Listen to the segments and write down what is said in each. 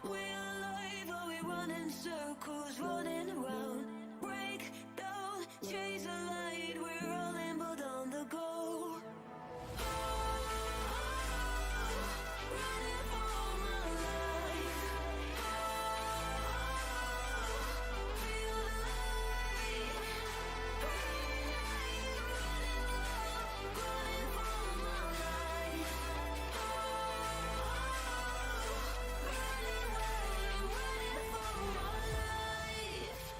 We're alive, are we running circles, running around? Break down, chase the light, we're rolling but on the go. Running for my life. Feel alive. Running for my life. Running for my life.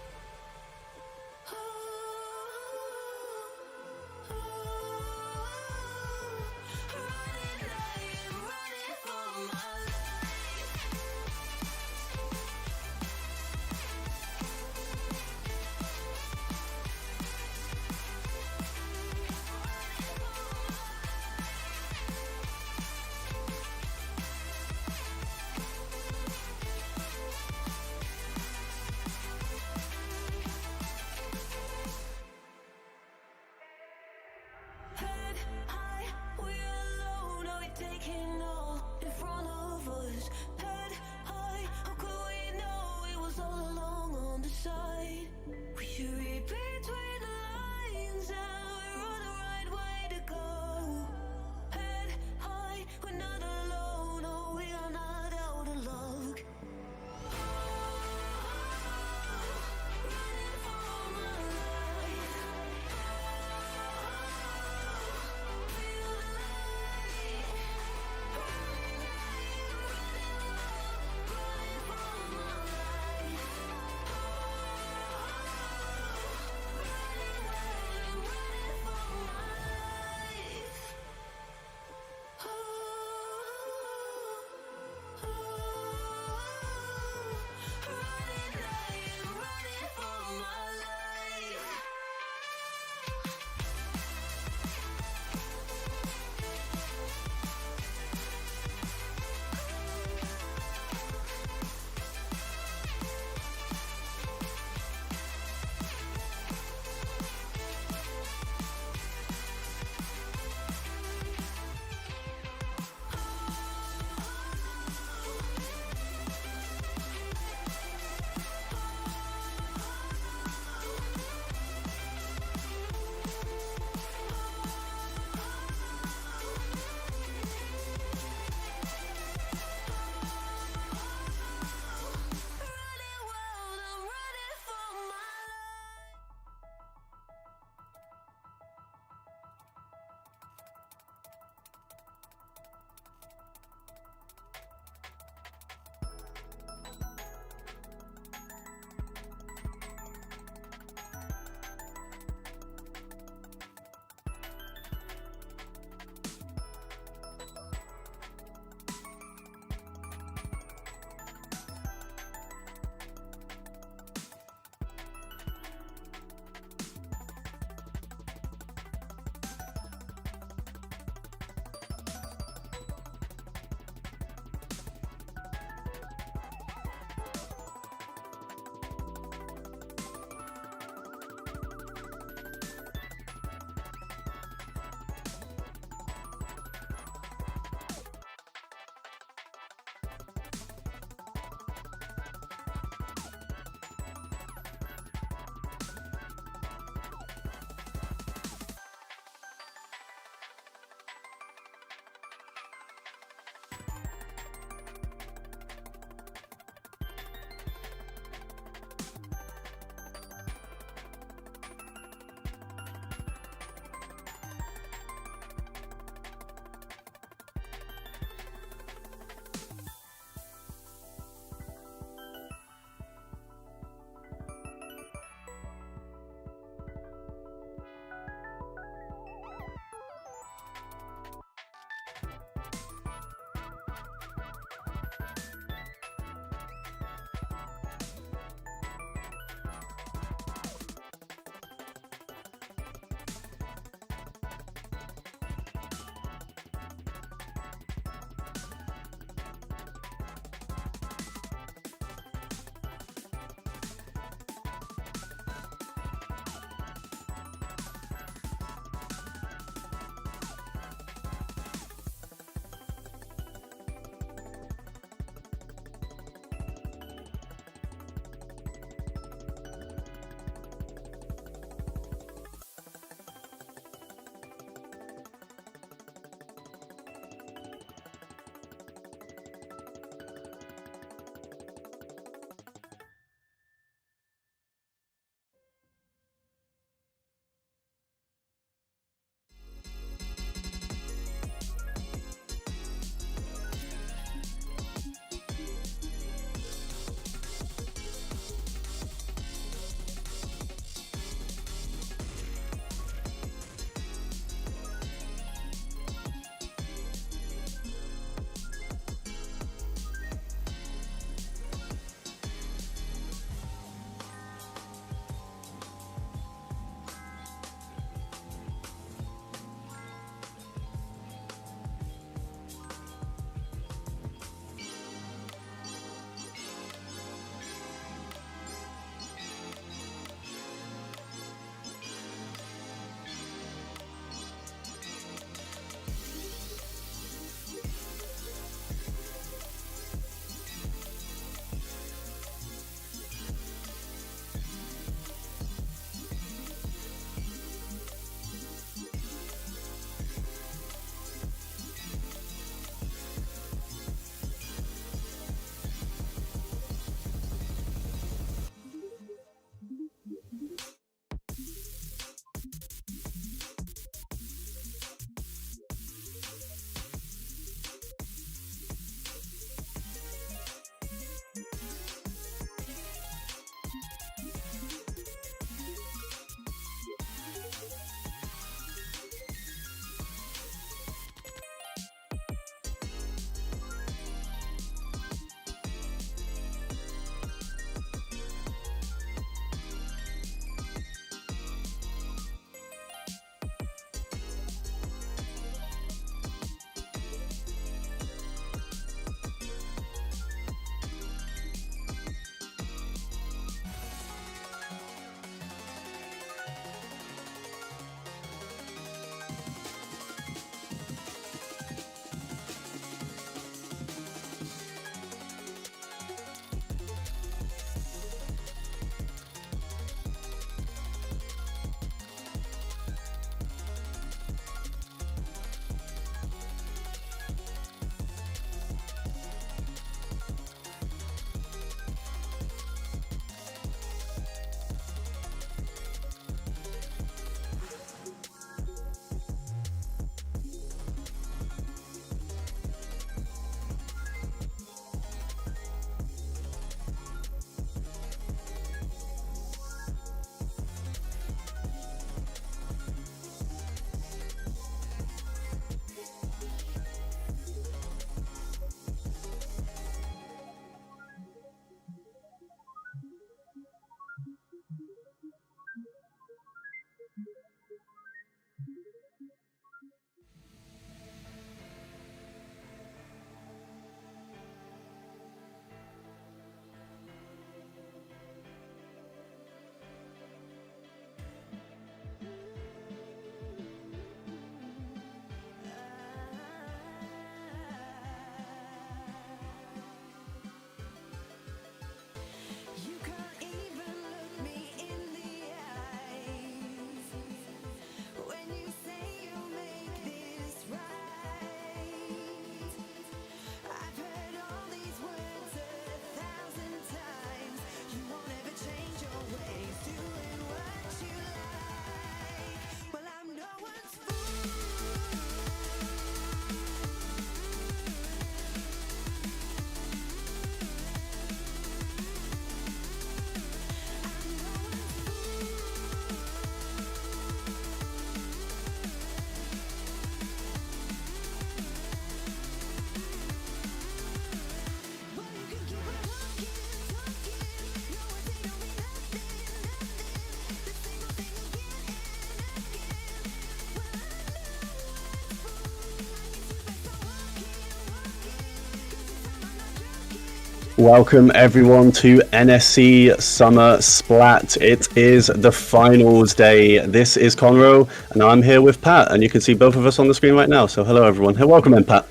Welcome everyone to NSE Summer Splat. It is the finals day. This is Conroe and I'm here with Pat, and you can see both of us on the screen right now. So hello everyone. Hey, welcome in, Pat.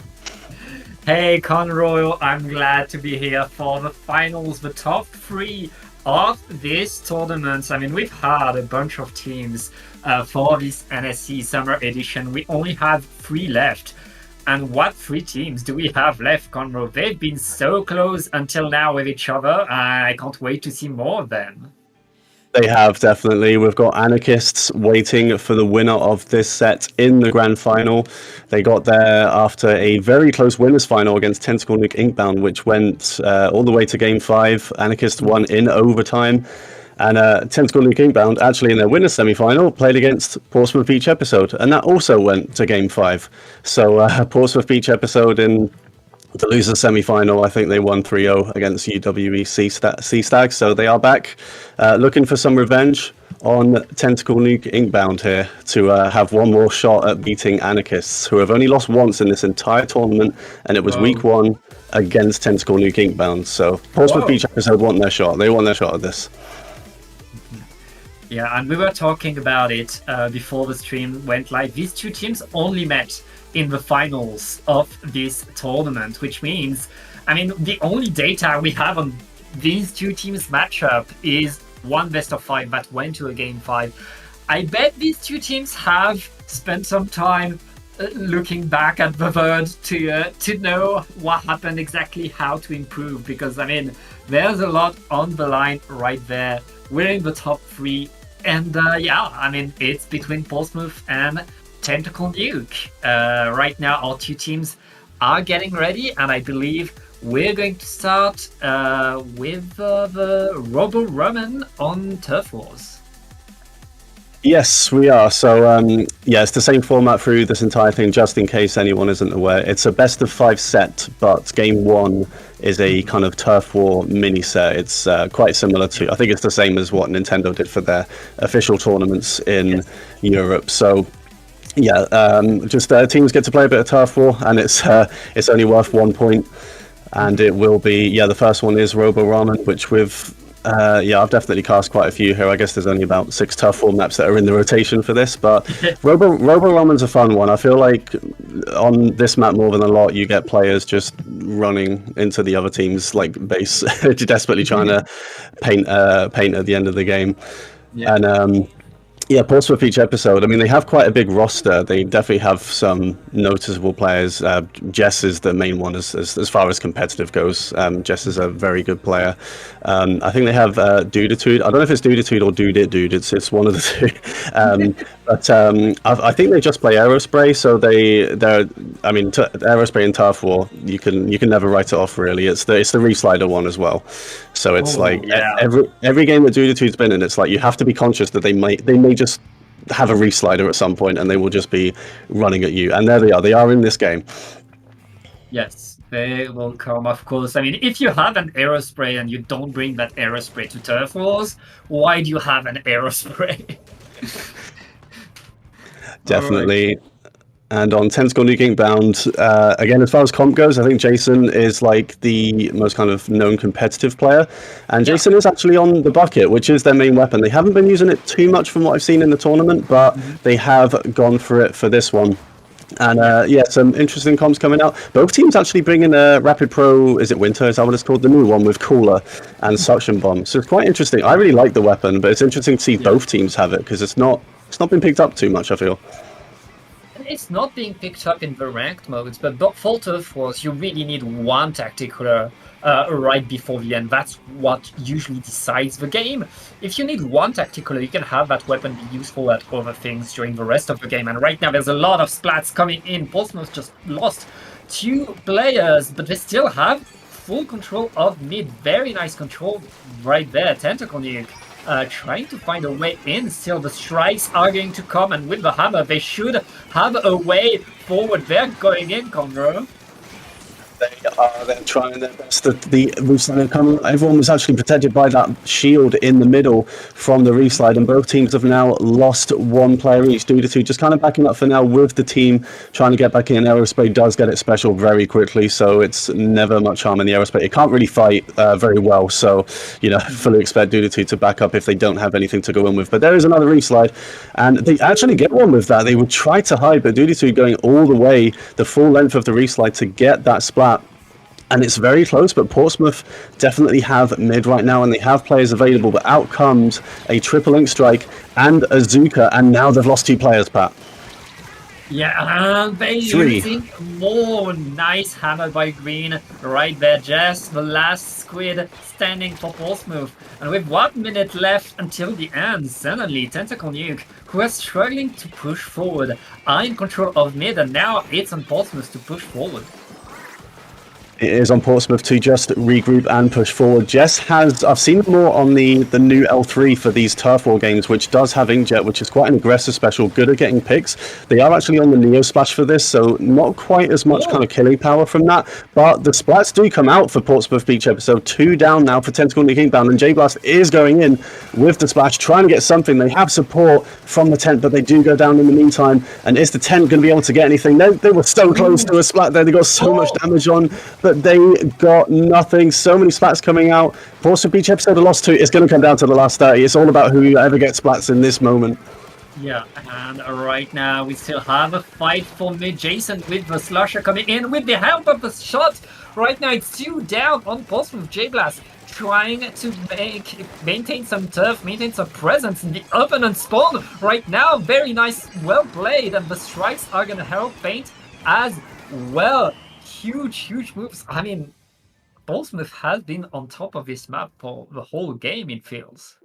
Hey Conroy, I'm glad to be here for the finals, the top three of this tournament. I mean, we've had a bunch of teams for this NSE Summer Edition. We only have three left. And what three teams do we have left, Conroy? They've been so close until now with each other. I can't wait to see more of them. They have, definitely. We've got Anarchists waiting for the winner of this set in the grand final. They got there after a very close winners final against Tentacle Nuke Inkbound, which went all the way to game 5. Anarchists won in overtime. And Tentacle Nuke Inkbound, actually in their winners semi-final, played against Portsmouth Beach Episode, and that also went to game 5. So Portsmouth Beach Episode in the losers semi-final, I think they won 3-0 against UWE Sea Stag, so they are back looking for some revenge on Tentacle Nuke Inkbound here to have one more shot at beating Anarchists, who have only lost once in this entire tournament, and it was week 1 against Tentacle Nuke Inkbound. So Portsmouth Beach Episode won their shot. They won their shot at this. Yeah, and we were talking about it before the stream went live. These two teams only met in the finals of this tournament, which means, I mean, the only data we have on these two teams' matchup is one best of 5 that went to a game 5. I bet these two teams have spent some time looking back at the VOD to know what happened exactly, how to improve, because, I mean, there's a lot on the line right there. We're in the top 3, and yeah, I mean, it's between Portsmouth and Tentacle Nuke. Right now, our two teams are getting ready, and I believe we're going to start with the Robo Roman on Turf Wars. Yes, we are. So, yeah, it's the same format through this entire thing, just in case anyone isn't aware. It's a best of 5 set, but game 1 is a kind of Turf War mini set. It's quite similar to, I think it's the same as what Nintendo did for their official tournaments in Europe. So, yeah, just teams get to play a bit of Turf War, and it's only worth 1 point. And it will be, yeah, the first one is Robo Ramen, which yeah, I've definitely cast quite a few here. I guess there's only about 6 Turf War maps that are in the rotation for this, but Robo Ramen's a fun one. I feel like on this map more than a lot, you get players just running into the other team's like base, desperately trying to paint at the end of the game. Yeah. And yeah, Portsmouth Beach Episode, I mean, they have quite a big roster. They definitely have some noticeable players. Jess is the main one as far as competitive goes. Jess is a very good player. I think they have Duditude. I don't know if it's Duditude or Dude. It's one of the two. But I think they just play Aerospray, so they're I mean, Aerospray and Turf War, you can never write it off, really. It's the Reslider one as well. So it's every game that Duditude's been in, it's like you have to be conscious that they may just have a reslider at some point and they will just be running at you. And there they are. They are in this game. Yes, they will come, of course. I mean, if you have an Aerospray and you don't bring that Aerospray to Turf Wars, why do you have an Aerospray? Definitely. Right. And on Tentacle Nuke Inkbound, again, as far as comp goes, I think Jason is like the most kind of known competitive player. And Jason is actually on the bucket, which is their main weapon. They haven't been using it too much from what I've seen in the tournament, but they have gone for it for this one. And yeah, some interesting comps coming out. Both teams actually bring in a Rapid Pro, is it Winter? Is that what it's called? The new one with Cooler and Suction Bomb. So it's quite interesting. I really like the weapon, but it's interesting to see both teams have it because it's not been picked up too much, I feel. It's not being picked up in the ranked modes, but for Turf Wars, you really need one tactical right before the end. That's what usually decides the game. If you need one tactical, you can have that weapon be useful at other things during the rest of the game. And right now, there's a lot of splats coming in. Portsmouth just lost 2 players, but they still have full control of mid. Very nice control right there. Tentacle Nuke trying to find a way in. Still, the strikes are going to come, and with the hammer, they should have a way forward. They're going in, Conroe. They're trying their best. Everyone was actually protected by that shield in the middle from the reef slide, and both teams have now lost one player each. Doodoo just kind of backing up for now with the team trying to get back in. Aerospray does get it special very quickly, so it's never much harm in the Aerospray. It can't really fight very well, so fully expect Doodoo to back up if they don't have anything to go in with. But there is another reef slide, and they actually get one with that. They would try to hide, but Doodoo going all the way, the full length of the reef slide to get that splat. And it's very close, but Portsmouth definitely have mid right now, and they have players available. But out comes a triple link strike and a Zuka, and now they've lost 2 players, Pat. Yeah, and they're using more. Nice hammer by Green right there. Just the last squid standing for Portsmouth. And with 1 minute left until the end, suddenly Tentacle Nuke, who are struggling to push forward, are in control of mid, and now it's on Portsmouth to push forward. It is on Portsmouth to just regroup and push forward. Jess has, I've seen more on the new L3 for these Turf War games, which does have Inkjet, which is quite an aggressive special, good at getting picks. They are actually on the Neo Splash for this, so not quite as much kind of killing power from that. But the splats do come out for Portsmouth Beach episode. 2 down now for Tentacle Nuke Inbound, and J-Blast is going in with the splash, trying to get something. They have support from the tent, but they do go down in the meantime. And is the tent going to be able to get anything? They were so close to a splat there. They got so much damage on, but they got nothing. So many splats coming out. Portsmouth Beach episode of lost 2. It's going to come down to the last 30. It's all about whoever gets splats in this moment. Yeah, and right now we still have a fight for mid. Jason with the slusher coming in with the help of the shot. Right now it's 2 down on Portsmouth. J-Blast trying to maintain some turf, maintain some presence in the opponent spawn. Right now, very nice, well played, and the strikes are going to help Paint as well. Huge moves. I mean, Portsmouth has been on top of this map for the whole game, it feels.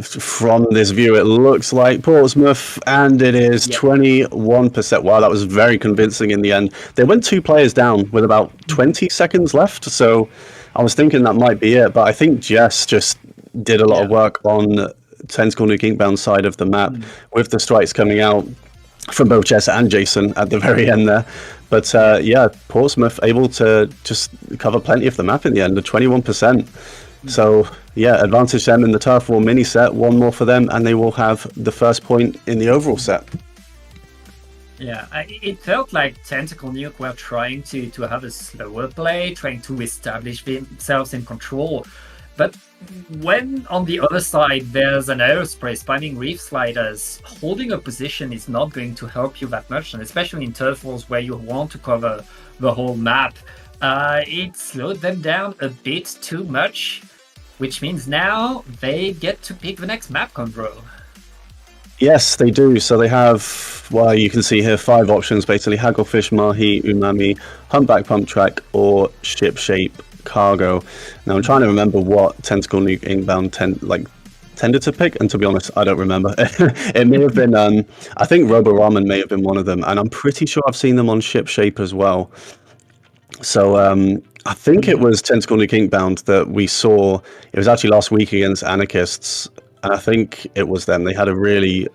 From this view, it looks like Portsmouth, and it is 21%. Wow, that was very convincing in the end. They went 2 players down with about 20 seconds left, so I was thinking that might be it, but I think Jess just did a lot of work on Tentacle Nuke Inkbound side of the map with the strikes coming out from both Jess and Jason at the very end there. But Portsmouth able to just cover plenty of the map in the end, the 21%. So advantage them in the Turf War mini set, 1 more for them, and they will have the first point in the overall set. Yeah, it felt like Tentacle Nuke were trying to have a slower play, trying to establish themselves in control. But when on the other side there's an Aerospray spamming reef sliders, holding a position is not going to help you that much, and especially in Turf Wars where you want to cover the whole map. It slowed them down a bit too much, which means now they get to pick the next map control. Yes, they do. So they have, well, you can see here 5 options basically: Hagglefish, Mahi, Umami, Humpback Pump Track, or Ship Shape Cargo. Now I'm trying to remember what Tentacle Nuke Inkbound tended to pick, and to be honest, I don't remember. It may have been, I think Robo Ramen may have been one of them, and I'm pretty sure I've seen them on Ship Shape as well. So I think it was Tentacle Nuke Inkbound that we saw. It was actually last week against Anarchists, and I think it was them. They had a really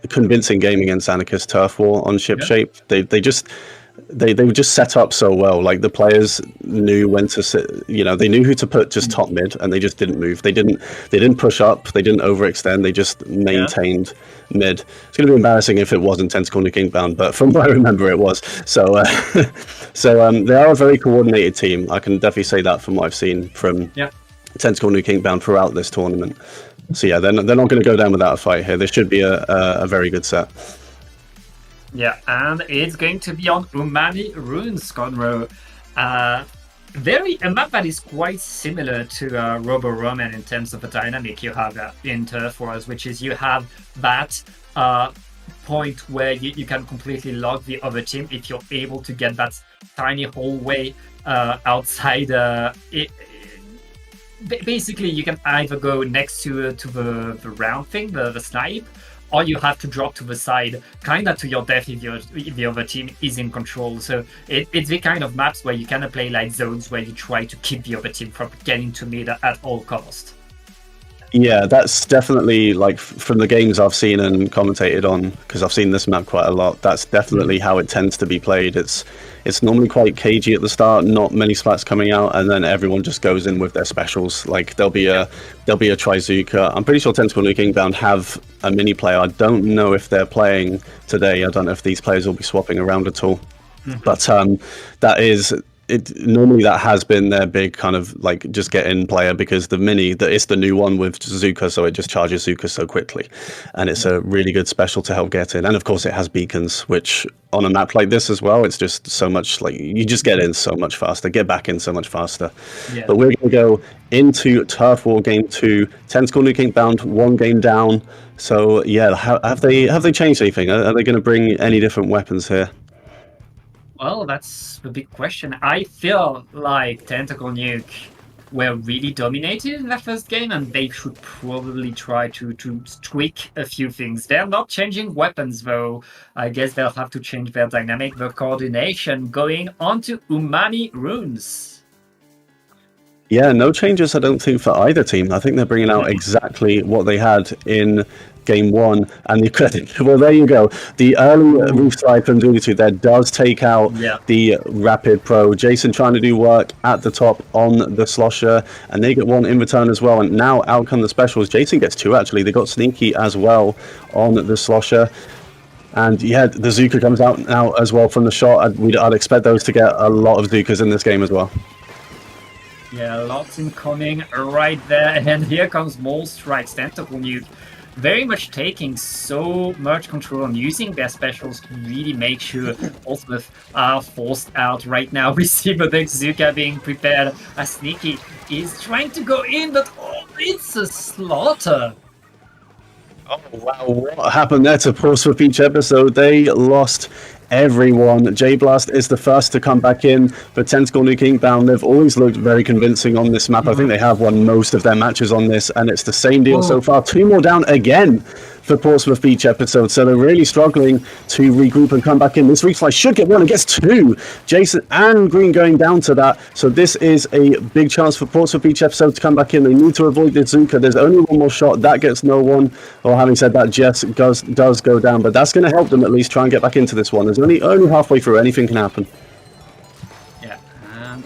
convincing game against Anarchist Turf War on Ship Shape. They were just set up so well. Like, the players knew when to sit, they knew who to put just top mid, and they just didn't move. They didn't push up, they didn't overextend, they just maintained mid. It's going to be embarrassing if it wasn't Tentacle Nuke Inkbound, but from what I remember it was. So they are a very coordinated team. I can definitely say that from what I've seen from Tentacle Nuke Inkbound throughout this tournament. So yeah, they're not going to go down without a fight here. This should be a very good set. Yeah, and it's going to be on Umami Runes, Conroe. A map that is quite similar to Robo Roman in terms of the dynamic you have in Turf Wars, which is you have that point where you can completely lock the other team if you're able to get that tiny hallway outside. Basically, you can either go next to the round thing, the snipe, or you have to drop to the side, kind of to your death if the other team is in control. So it's the kind of maps where you kind of play like zones where you try to keep the other team from getting to mid at all cost. Yeah, that's definitely like from the games I've seen and commentated on, because I've seen this map quite a lot. That's definitely how it tends to be played. It's normally quite cagey at the start, not many splats coming out, and then everyone just goes in with their specials. Like there'll be a Trizuka. I'm pretty sure Tentacle Nuke Inkbound have a mini player. I don't know if they're playing today. I don't know if these players will be swapping around at all. But that is it. Normally, that has been their big kind of like just get in player, because the mini that it's the new one with Zuka, so it just charges Zuka so quickly, and it's a really good special to help get in. And of course, it has beacons, which on a map like this as well, it's just so much like you just get in so much faster, get back in so much faster. Yeah. But we're going to go into Turf War Game 2. Tentacle Nuke Inkbound, one game down. So yeah, have they changed anything? Are they going to bring any different weapons here? Well, that's the big question. I feel like Tentacle Nuke were really dominated in that first game, and they should probably try to tweak a few things. They're not changing weapons, though. I guess they'll have to change their dynamic, their coordination, going on to Umami Runes. Yeah, no changes, I don't think, for either team. I think they're bringing out exactly what they had in game one. And the credit, well, there you go. The early roof slide from Doolittle there does take out the Rapid Pro. Jason trying to do work at the top on the Slosher, and they get one in return as well. And now out come the specials. Jason gets two, actually. They got Sneaky as well on the Slosher. And yeah, the Zuka comes out now as well from the shot. I'd expect those to get a lot of Zukas in this game as well. Yeah, lots incoming right there. And here comes more strikes. Tentacle Nuke very much taking so much control and using their specials to really make sure Portsmouth are forced out right now. We see the next Zuka being prepared. A Sneaky is trying to go in, but it's a slaughter. Oh wow, what happened there to Portsmouth each episode? They lost everyone. J-Blast is the first to come back in, but Tentacle Nuke Inkbound, they've always looked very convincing on this map. I think they have won most of their matches on this, and it's the same deal so far. Two more down again for Portsmouth each episode, so they're really struggling to regroup and come back in. This refly should get one, it gets two. Jason and Green going down to that, so this is a big chance for Portsmouth each episode to come back in. They need to avoid the Zuka. There's only one more shot, that gets no one. Or having said that, Jess does go down, but that's going to help them at least try and get back into this one. There's only halfway through, anything can happen. Yeah, and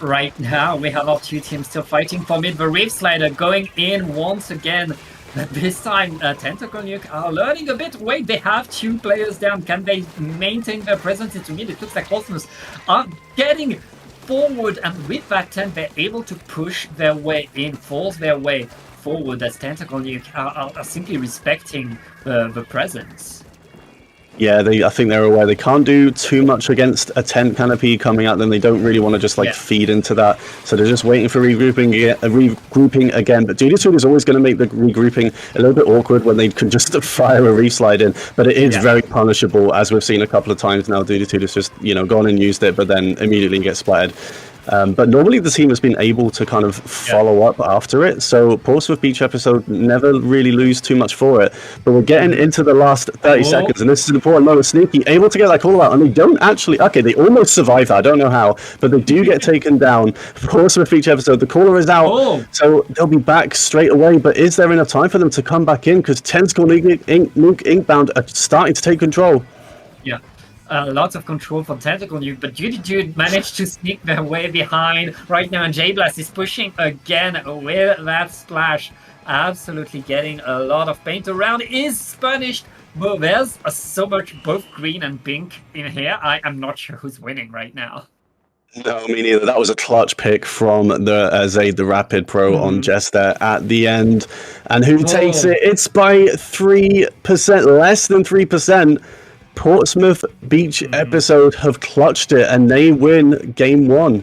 right now we have our two teams still fighting for mid. The Reef Slider going in once again. But this time, Tentacle Nuke are learning a bit. Wait, they have two players down. Can they maintain their presence into mid? It looks like Portsmouth are getting forward, and with that 10, they're able to push their way in, force their way forward as Tentacle Nuke are simply respecting the presence. Yeah, I think they're aware they can't do too much against a tent canopy coming at them. They don't really want to just feed into that, so they're just waiting for regrouping again. But Doolittle is always going to make the regrouping a little bit awkward when they can just fire a reef slide in. But it is very punishable, as we've seen a couple of times now. Doolittle has just gone and used it, but then immediately gets splattered. But normally the team has been able to kind of follow up after it. So Portsmouth Beach episode never really lose too much for it. But we're getting into the last 30 seconds, and this is an important moment. Sneaky able to get that call out, and they don't actually. Okay, they almost survive that. I don't know how, but they do get taken down. Portsmouth Beach episode, the caller is out, so they'll be back straight away. But is there enough time for them to come back in? Because Tentacle Nuke Inkbound are starting to take control. Yeah. Lots of control from Tentacle Nuke, but Jude managed to sneak their way behind right now, and J-Blast is pushing again with that splash. Absolutely getting a lot of paint around, is punished. But there's so much both green and pink in here. I am not sure who's winning right now. No, me neither. That was a clutch pick from the Zaid, the Rapid Pro on Jess there at the end. And who takes it? It's by 3%, less than 3%. Portsmouth Beach episode have clutched it, and they win game one.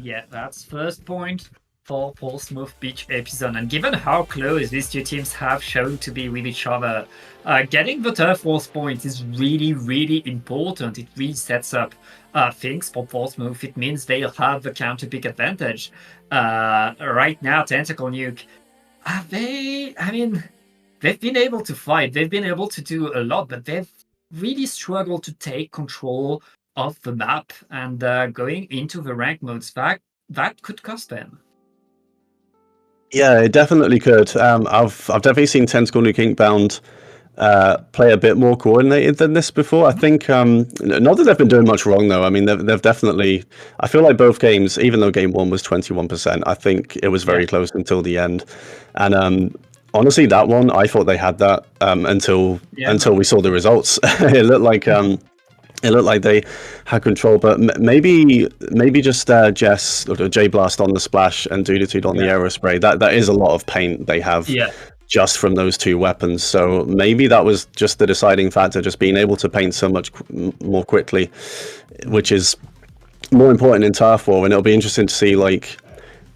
Yeah, that's first point for Portsmouth Beach episode. And given how close these two teams have shown to be with each other, getting the Turf Wars points is really, really important. It really sets up things for Portsmouth. It means they'll have the counter pick advantage. Right now, Tentacle Nuke, they've been able to fight, they've been able to do a lot, but they've really struggled to take control of the map, and going into the rank modes, that could cost them. Yeah, it definitely could. I've definitely seen Tentacle Nuke Inkbound play a bit more coordinated than this before. I think not that they've been doing much wrong though. I mean, they've definitely. I feel like both games, even though game one was 21%, I think it was very Yeah, close until the end. And honestly, that one I thought they had that yeah, until we saw the results. It looked like it looked like they had control, but maybe just Jess or J Blast on the splash and Duditude on the yeah, aerospray. That is a lot of paint they have yeah. just from those two weapons. So maybe that was just the deciding factor, just being able to paint so much more quickly, which is more important in Turf War. And it'll be interesting to see like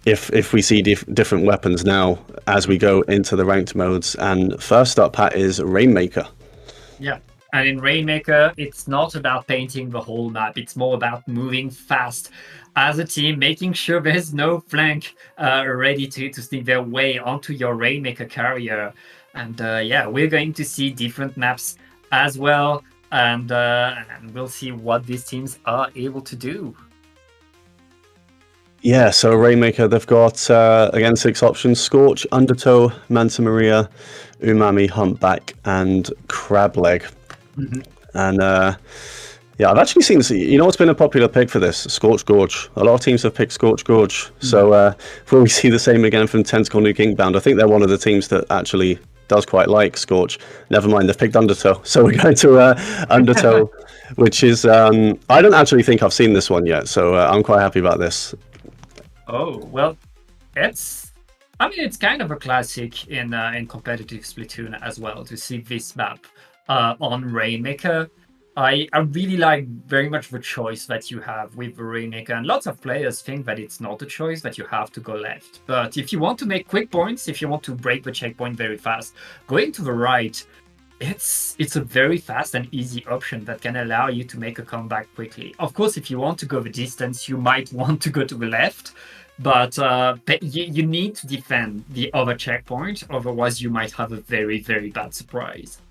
if we see different weapons now as we go into the ranked modes. And first up, Pat, is Rainmaker. Yeah. And in Rainmaker, it's not about painting the whole map. It's more about moving fast as a team, making sure there's no flank ready to sneak their way onto your Rainmaker carrier. And yeah, we're going to see different maps as well. And we'll see what these teams are able to do. Yeah, so Rainmaker, they've got, again, 6 options: Scorch, Undertow, Manta Maria, Umami, Humpback, and Crab Leg. And yeah, I've actually seen this. You know what's been a popular pick for this? Scorch Gorge. A lot of teams have picked Scorch Gorge. So will we see the same again from Tentacle Nuke Inkbound? I think they're one of the teams that actually does quite like Scorch. Never mind, they've picked Undertow. So we're going to Undertow, which is... I don't actually think I've seen this one yet, so I'm quite happy about this. Oh, well, it's kind of a classic in competitive Splatoon as well to see this map on Rainmaker. I really like very much the choice that you have with the Rainmaker, and lots of players think that it's not a choice, that you have to go left. But if you want to make quick points, if you want to break the checkpoint very fast, going to the right, it's a very fast and easy option that can allow you to make a comeback quickly. Of course, if you want to go the distance, you might want to go to the left, but you need to defend the other checkpoint, otherwise you might have a very, very bad surprise.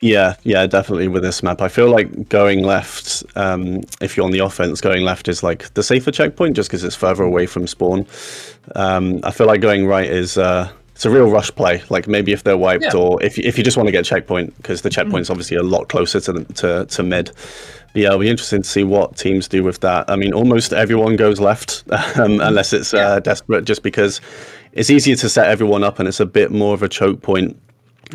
Yeah, definitely with this map. I feel like going left, if you're on the offense, going left is like the safer checkpoint just because it's further away from spawn. I feel like going right is it's a real rush play. Like maybe if they're wiped, or if you just want to get checkpoint, because the checkpoint's obviously a lot closer to mid. But yeah, it'll be interesting to see what teams do with that. I mean, almost everyone goes left, unless it's desperate, just because it's easier to set everyone up and it's a bit more of a choke point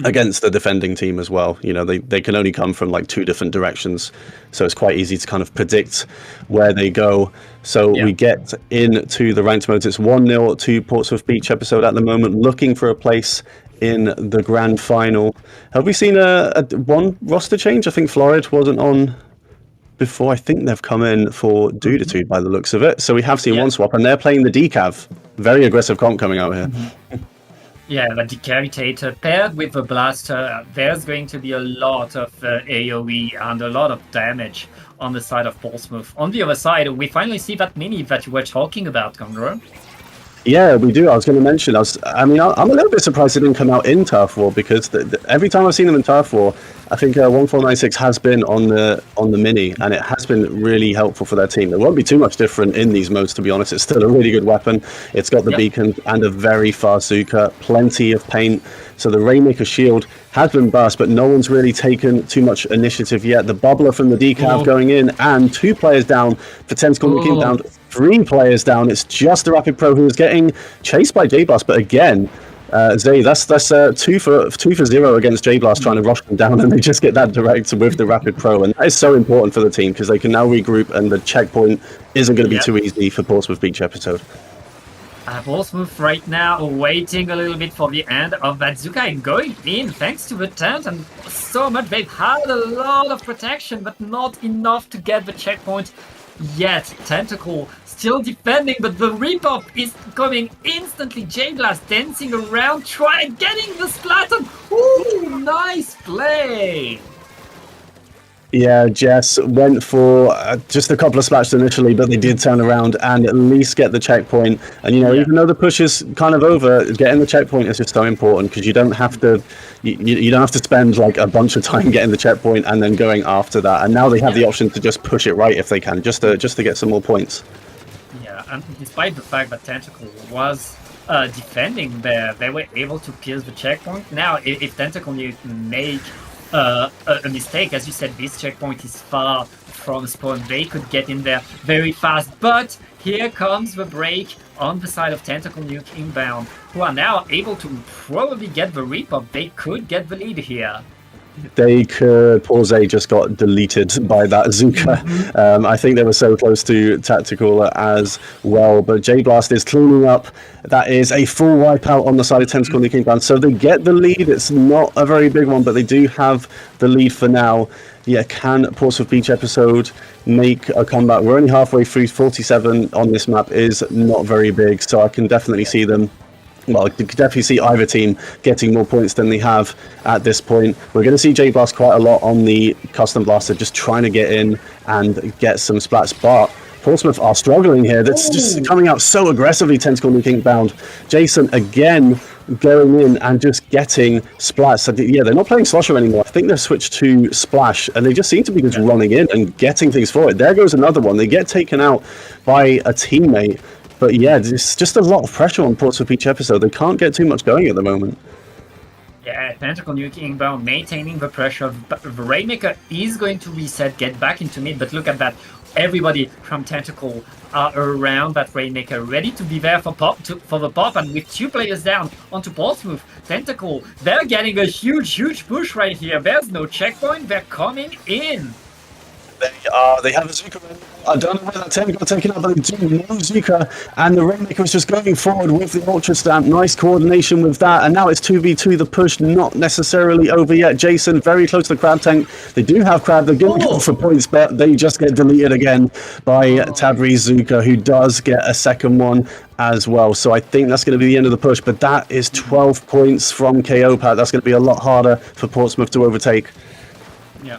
against the defending team as well. You know, they can only come from like 2 different directions, so it's quite easy to kind of predict where they go. So we get into the ranked modes. It's 1-0 to Portsmouth Beach episode at the moment, looking for a place in the grand final. Have we seen a one roster change? I think Florid wasn't on before. I think they've come in for Duditude by the looks of it. So we have seen one swap, and they're playing the Decav. Very aggressive comp coming out here. Yeah, the Decavitator paired with the Blaster, there's going to be a lot of AoE and a lot of damage on the side of Portsmouth. On the other side, we finally see that mini that you were talking about, Conroy. Yeah, we do. I was going to mention. I'm a little bit surprised it didn't come out in Turf War, because every time I've seen them in Turf War, I think 1496 has been on the mini, and it has been really helpful for their team. It won't be too much different in these modes, to be honest. It's still a really good weapon. It's got the beacon and a very fast Zuka, plenty of paint. So the Rainmaker shield has been burst, but no one's really taken too much initiative yet. The bubbler from the Decav going in, and 2 players down for Tentacle Nuke Inkbound. 3 players down. It's just the Rapid Pro who is getting chased by J-Blast, but again, Zay, that's 2 for 0 against J-Blast, trying to rush them down, and they just get that direct with the Rapid Pro, and that is so important for the team because they can now regroup, and the checkpoint isn't going to be too easy for Portsmouth Beach episode. Portsmouth right now waiting a little bit for the end of that Zuka and going in thanks to the tent and so much. They've had a lot of protection, but not enough to get the checkpoint yet. Tentacle still defending, but the Repop is coming instantly. J-Blast dancing around, getting the splatter. Ooh, nice play! Yeah, Jess went for just a couple of splashes initially, but they did turn around and at least get the checkpoint. And, you know, even though the push is kind of over, getting the checkpoint is just so important because you don't have to you don't have to spend like a bunch of time getting the checkpoint and then going after that. And now they have the option to just push it right if they can, just to get some more points. Yeah, and despite the fact that Tentacle was defending there. They were able to pierce the checkpoint. Now, if Tentacle Nuke make a mistake, as you said, this checkpoint is far from spawn. They could get in there very fast, but here comes the break on the side of Tentacle Nuke inbound, who are now able to probably get the reap-up. They could get the lead here. They could. Pause just got deleted by that Zuka. I think they were so close to tactical as well. But J-Blast is cleaning up. That is a full wipeout on the side of Tentacle Nuke Inbound. So they get the lead. It's not a very big one, but they do have the lead for now. Yeah, can Portsmouth Beach episode make a comeback? We're only halfway through. 47 on this map is not very big, so I can definitely see them. Well, you could definitely see either team getting more points than they have at this point. We're going to see J-Blast quite a lot on the custom blaster, just trying to get in and get some splats. But Portsmouth are struggling here. That's just coming out so aggressively, Tentacle Nuke Inbound. Jason again going in and just getting splats. So, yeah, they're not playing Slosher anymore. I think they've switched to Splash, and they just seem to be just running in and getting things forward. There goes another one. They get taken out by a teammate. But yeah, it's just a lot of pressure on Portsmouth Beach episode. They can't get too much going at the moment. Yeah, Tentacle Nuke inbound, maintaining the pressure. The Rainmaker is going to reset, get back into mid, but look at that. Everybody from Tentacle are around that Rainmaker, ready to be there for the pop, and with 2 players down onto Portsmouth, Tentacle, they're getting a huge push right here. There's no checkpoint, they're coming in. They have a Zuka. I don't know where that 10 got taken out, but they do know Zuka, and the Rainmaker is just going forward with the Ultra Stamp. Nice coordination with that, and now it's 2v2. The push not necessarily over yet. Jason very close to the Crab Tank. They do have Crab. They're going to go for points, but they just get deleted again by Tabriz Zuka, who does get a second one as well. So I think that's going to be the end of the push, but that is 12 points from KO Pat. That's going to be a lot harder for Portsmouth to overtake. Yeah.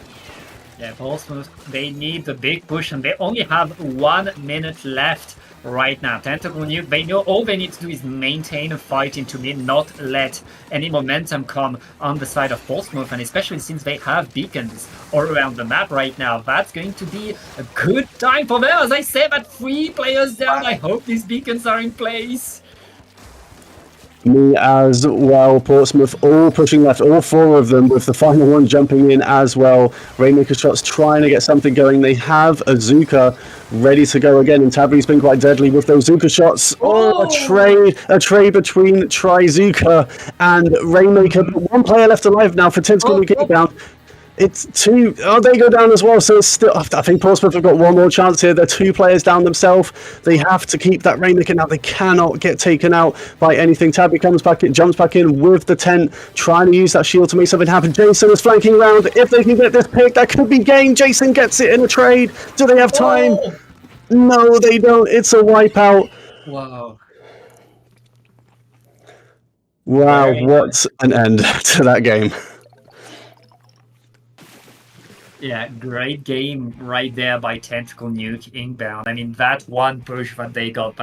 Yeah, Portsmouth, they need the big push, and they only have 1 minute left right now. Tentacle Nuke, they know all they need to do is maintain a fight into mid, not let any momentum come on the side of Portsmouth, and especially since they have beacons all around the map right now, that's going to be a good time for them. As I said, that 3 players down, I hope these beacons are in place. Me as well. Portsmouth all pushing left, all 4 of them, with the final one jumping in as well. Rainmaker shots trying to get something going. They have a Zuka ready to go again, and Tabri's been quite deadly with those Zuka shots. A trade between Zuka and Rainmaker, but 1 player left alive now for Tentacle Nuke Inbound. It's 2. Oh, they go down as well. So it's still. I think Portsmouth have got 1 more chance here. They're 2 players down themselves. They have to keep that Rainmaker now. They cannot get taken out by anything. Tabby comes back, jumps back in with the tent, trying to use that shield to make something happen. Jason is flanking around. If they can get this pick, that could be game. Jason gets it in a trade. Do they have time? No, they don't. It's a wipeout. Wow. Wow, what an end to that game. Yeah, great game right there by Tentacle Nuke inbound. I mean, that 1 push that they got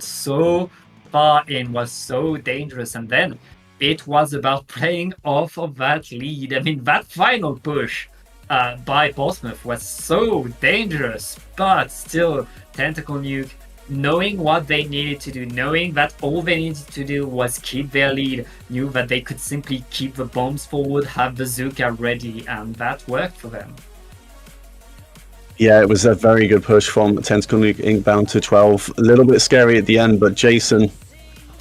so far in was so dangerous, and then it was about playing off of that lead. I mean, that final push by Portsmouth was so dangerous, but still, Tentacle Nuke, knowing what they needed to do, knowing that all they needed to do was keep their lead, knew that they could simply keep the bombs forward, have the Zuka ready, and that worked for them. Yeah, it was a very good push from Tentacle Nuke inbound to 12. A little bit scary at the end, but Jason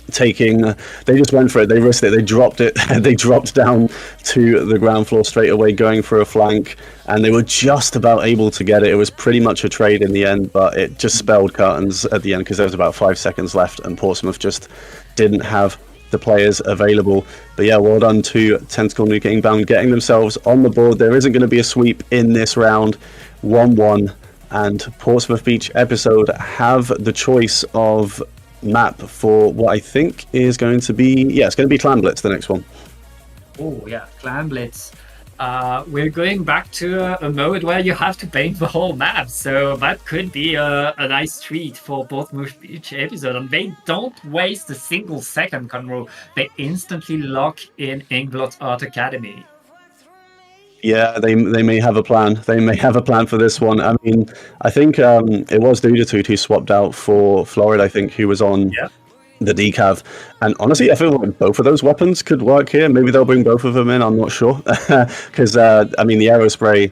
taking... they just went for it. They risked it. They dropped it. They dropped down to the ground floor straight away, going for a flank, and they were just about able to get it. It was pretty much a trade in the end, but it just spelled curtains at the end because there was about 5 seconds left, and Portsmouth just didn't have the players available. But yeah, well done to Tentacle Nuke inbound, getting themselves on the board. There isn't going to be a sweep in this round. 1-1, and Portsmouth Beach episode have the choice of map for what I think is going to be... yeah, it's going to be Clan Blitz, the next one. Oh yeah, Clan Blitz. We're going back to a mode where you have to paint the whole map, so that could be a nice treat for Portsmouth Beach episode. And they don't waste a single second, Conroe. They instantly lock in Inkblot Art Academy. Yeah, they may have a plan. They may have a plan for this one. I mean, I think it was Dudatute who swapped out for Florida, I think, who was on the decav. And honestly, I feel like both of those weapons could work here. Maybe they'll bring both of them in, I'm not sure. Because, I mean, the aerospray,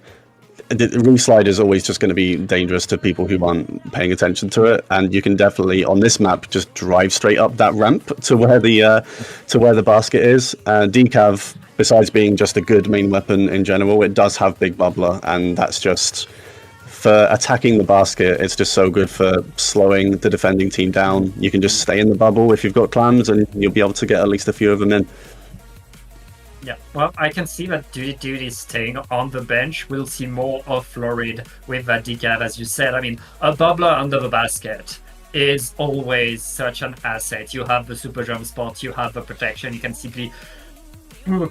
the reslide is always just going to be dangerous to people who aren't paying attention to it. And you can definitely, on this map, just drive straight up that ramp to where the basket is. Decav, besides being just a good main weapon in general, it does have big bubbler, and that's just... for attacking the basket, it's just so good for slowing the defending team down. You can just stay in the bubble if you've got clams, and you'll be able to get at least a few of them in. Yeah, well, I can see that Duty is staying on the bench. We'll see more of Florid with that decav, as you said. I mean, a bubbler under the basket is always such an asset. You have the super jump spot, you have the protection, you can simply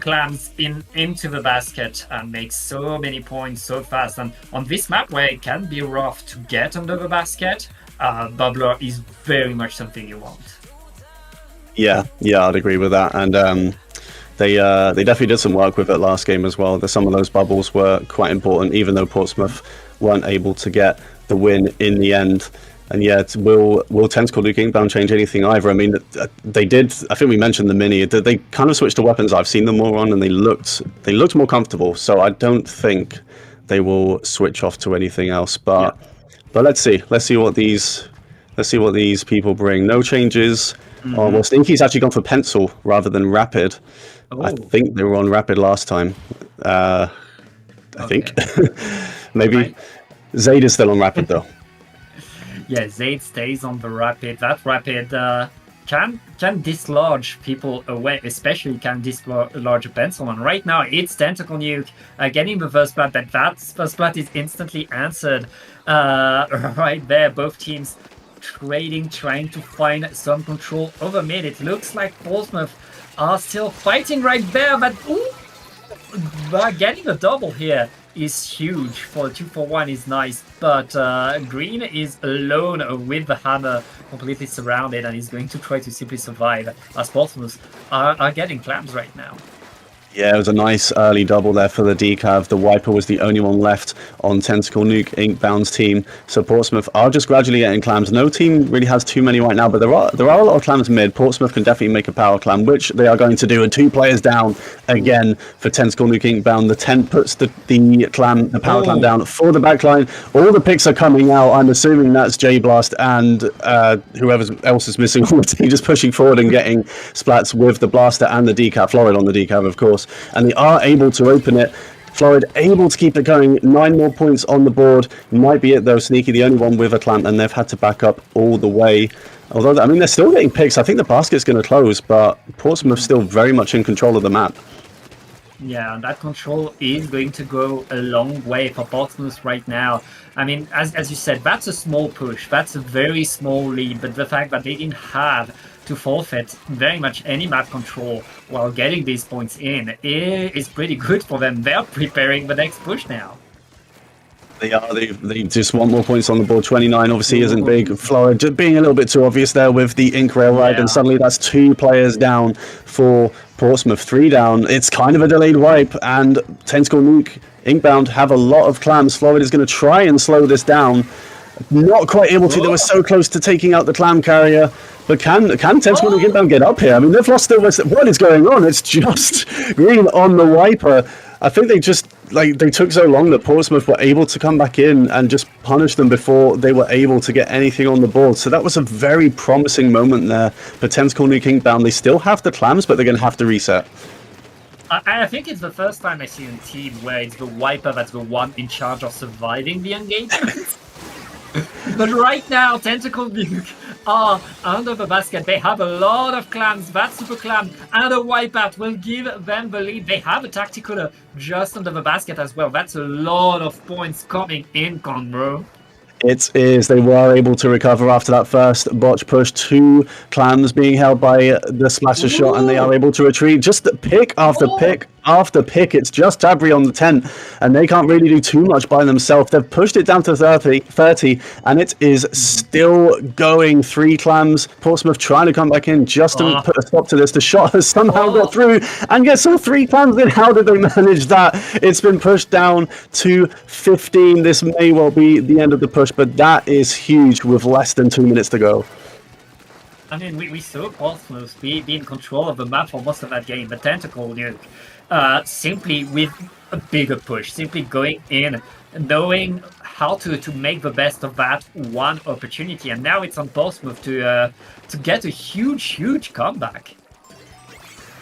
clams into the basket and make so many points so fast. And on this map where it can be rough to get under the basket, bubbler is very much something you want. Yeah, I'd agree with that. And they definitely did some work with it last game as well. Some of those bubbles were quite important, even though Portsmouth weren't able to get the win in the end. And yeah, will Tentacle Nuke Inkbound change anything either? I mean, they did. I think we mentioned the mini. They kind of switched to weapons I've seen them more on, and they looked more comfortable. So I don't think they will switch off to anything else. But let's see what these people bring. No changes. Oh, well, Stinky's actually gone for pencil rather than rapid. Oh. I think they were on rapid last time. I think maybe right. Zayd is still on rapid though. Yeah, Zayd stays on the rapid. That rapid can dislodge people away, especially can dislodge a pencil. And right now, it's Tentacle Nuke getting the first blood. That first blood is instantly answered right there. Both teams trading, trying to find some control over mid. It looks like Portsmouth are still fighting right there, but getting a double here is huge. For a 2-for-1 is nice, but Green is alone with the hammer, completely surrounded, and he's going to try to simply survive as Portsmouth are getting clams right now. Yeah, it was a nice early double there for the decav. The Wiper was the only one left on Tentacle Nuke Inkbound's team. So Portsmouth are just gradually getting clams. No team really has too many right now, but there are a lot of clams mid. Portsmouth can definitely make a power clam, which they are going to do. And 2 players down again for Tentacle Nuke Inkbound. The tent puts the power clam down for the backline. All the picks are coming out. I'm assuming that's J-Blast and whoever else is missing on the team, just pushing forward and getting splats with the blaster and the decav. Florid on the decav, of course. And they are able to open it. Florid able to keep it going. 9 more points on the board. Might be it though. Sneaky the only one with a clamp, and they've had to back up all the way. Although, I mean, they're still getting picks. I think the basket's going to close, but Portsmouth still very much in control of the map. Yeah, that control is going to go a long way for Portsmouth right now. I mean, as you said, that's a small push. That's a very small lead, but the fact that they didn't have to forfeit very much any map control while getting these points in is pretty good for them. They're preparing the next push now. They are. They just want more points on the board. 29 obviously isn't big. Florid just being a little bit too obvious there with the Ink Rail Ride, and suddenly that's 2 players down for Portsmouth. 3 down. It's kind of a delayed wipe, and Tentacle Nuke Inkbound have a lot of clams. Florid is going to try and slow this down. Not quite able to. They were so close to taking out the clam carrier. But can Tentacle Nuke Inkbound get up here? I mean, they've lost their... What is going on? It's just Green on the Wiper. I think they just... they took so long that Portsmouth were able to come back in and just punish them before they were able to get anything on the board. So that was a very promising moment there for Tentacle Nuke Inkbound. They still have the clams, but they're going to have to reset. I think it's the first time I see a team where it's the Wiper that's the one in charge of surviving the engagement. But right now, Tentacle Nuke are under the basket. They have a lot of clams. That super clam and a wipeout will give them the lead. They have a tactical just under the basket as well. That's a lot of points coming in, Conbro. It is. They were able to recover after that first botch push. 2 clams being held by the splasher shot, and they are able to retreat. Just pick after pick after pick. It's just Tabri on the 10, and they can't really do too much by themselves. They've pushed it down to 30, and it is still going. 3 clams. Portsmouth trying to come back in just to put a stop to this. The shot has somehow got through, and yes, all 3 clams in. How did they manage that? It's been pushed down to 15. This may well be the end of the push, but that is huge with less than 2 minutes to go. I mean, we saw Portsmouth be in control of the map for most of that game, but Tentacle Nuke simply with a bigger push, simply going in, knowing how to make the best of that one opportunity, and now it's on Portsmouth to get a huge comeback.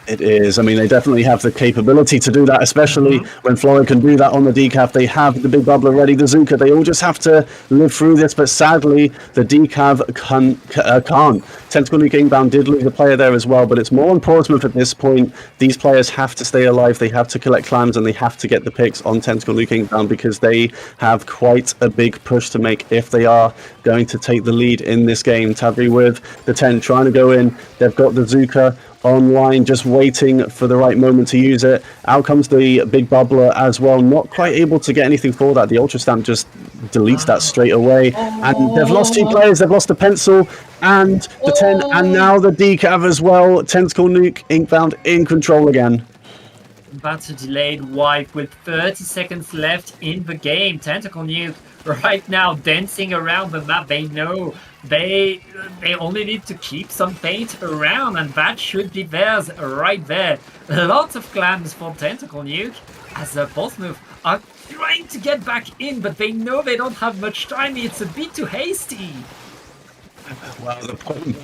It is. I mean, they definitely have the capability to do that, especially when Flora can do that on the decaf. They have the big bubbler ready, the Zuka. They all just have to live through this, but sadly, the decaf can't. Tentacle Nuke Inbound did lose a player there as well, but it's more on Portsmouth at this point. These players have to stay alive. They have to collect clams, and they have to get the picks on Tentacle Nuke Inbound because they have quite a big push to make if they are going to take the lead in this game. Tabri with the 10 trying to go in. They've got the Zuka online, just waiting for the right moment to use it. Out comes the big bubbler as well, not quite able to get anything for that. The ultra stamp just deletes that straight away, and they've lost 2 players. They've lost the pencil and the 10, and now the decav as well. Tentacle Nuke Inkbound in control again. That's a delayed wipe with 30 seconds left in the game. Tentacle Nuke right now dancing around the map. They know they only need to keep some paint around, and that should be theirs right there. Lots of clams for Tentacle Nuke as Portsmouth are trying to get back in, but they know they don't have much time. It's a bit too hasty. Wow, the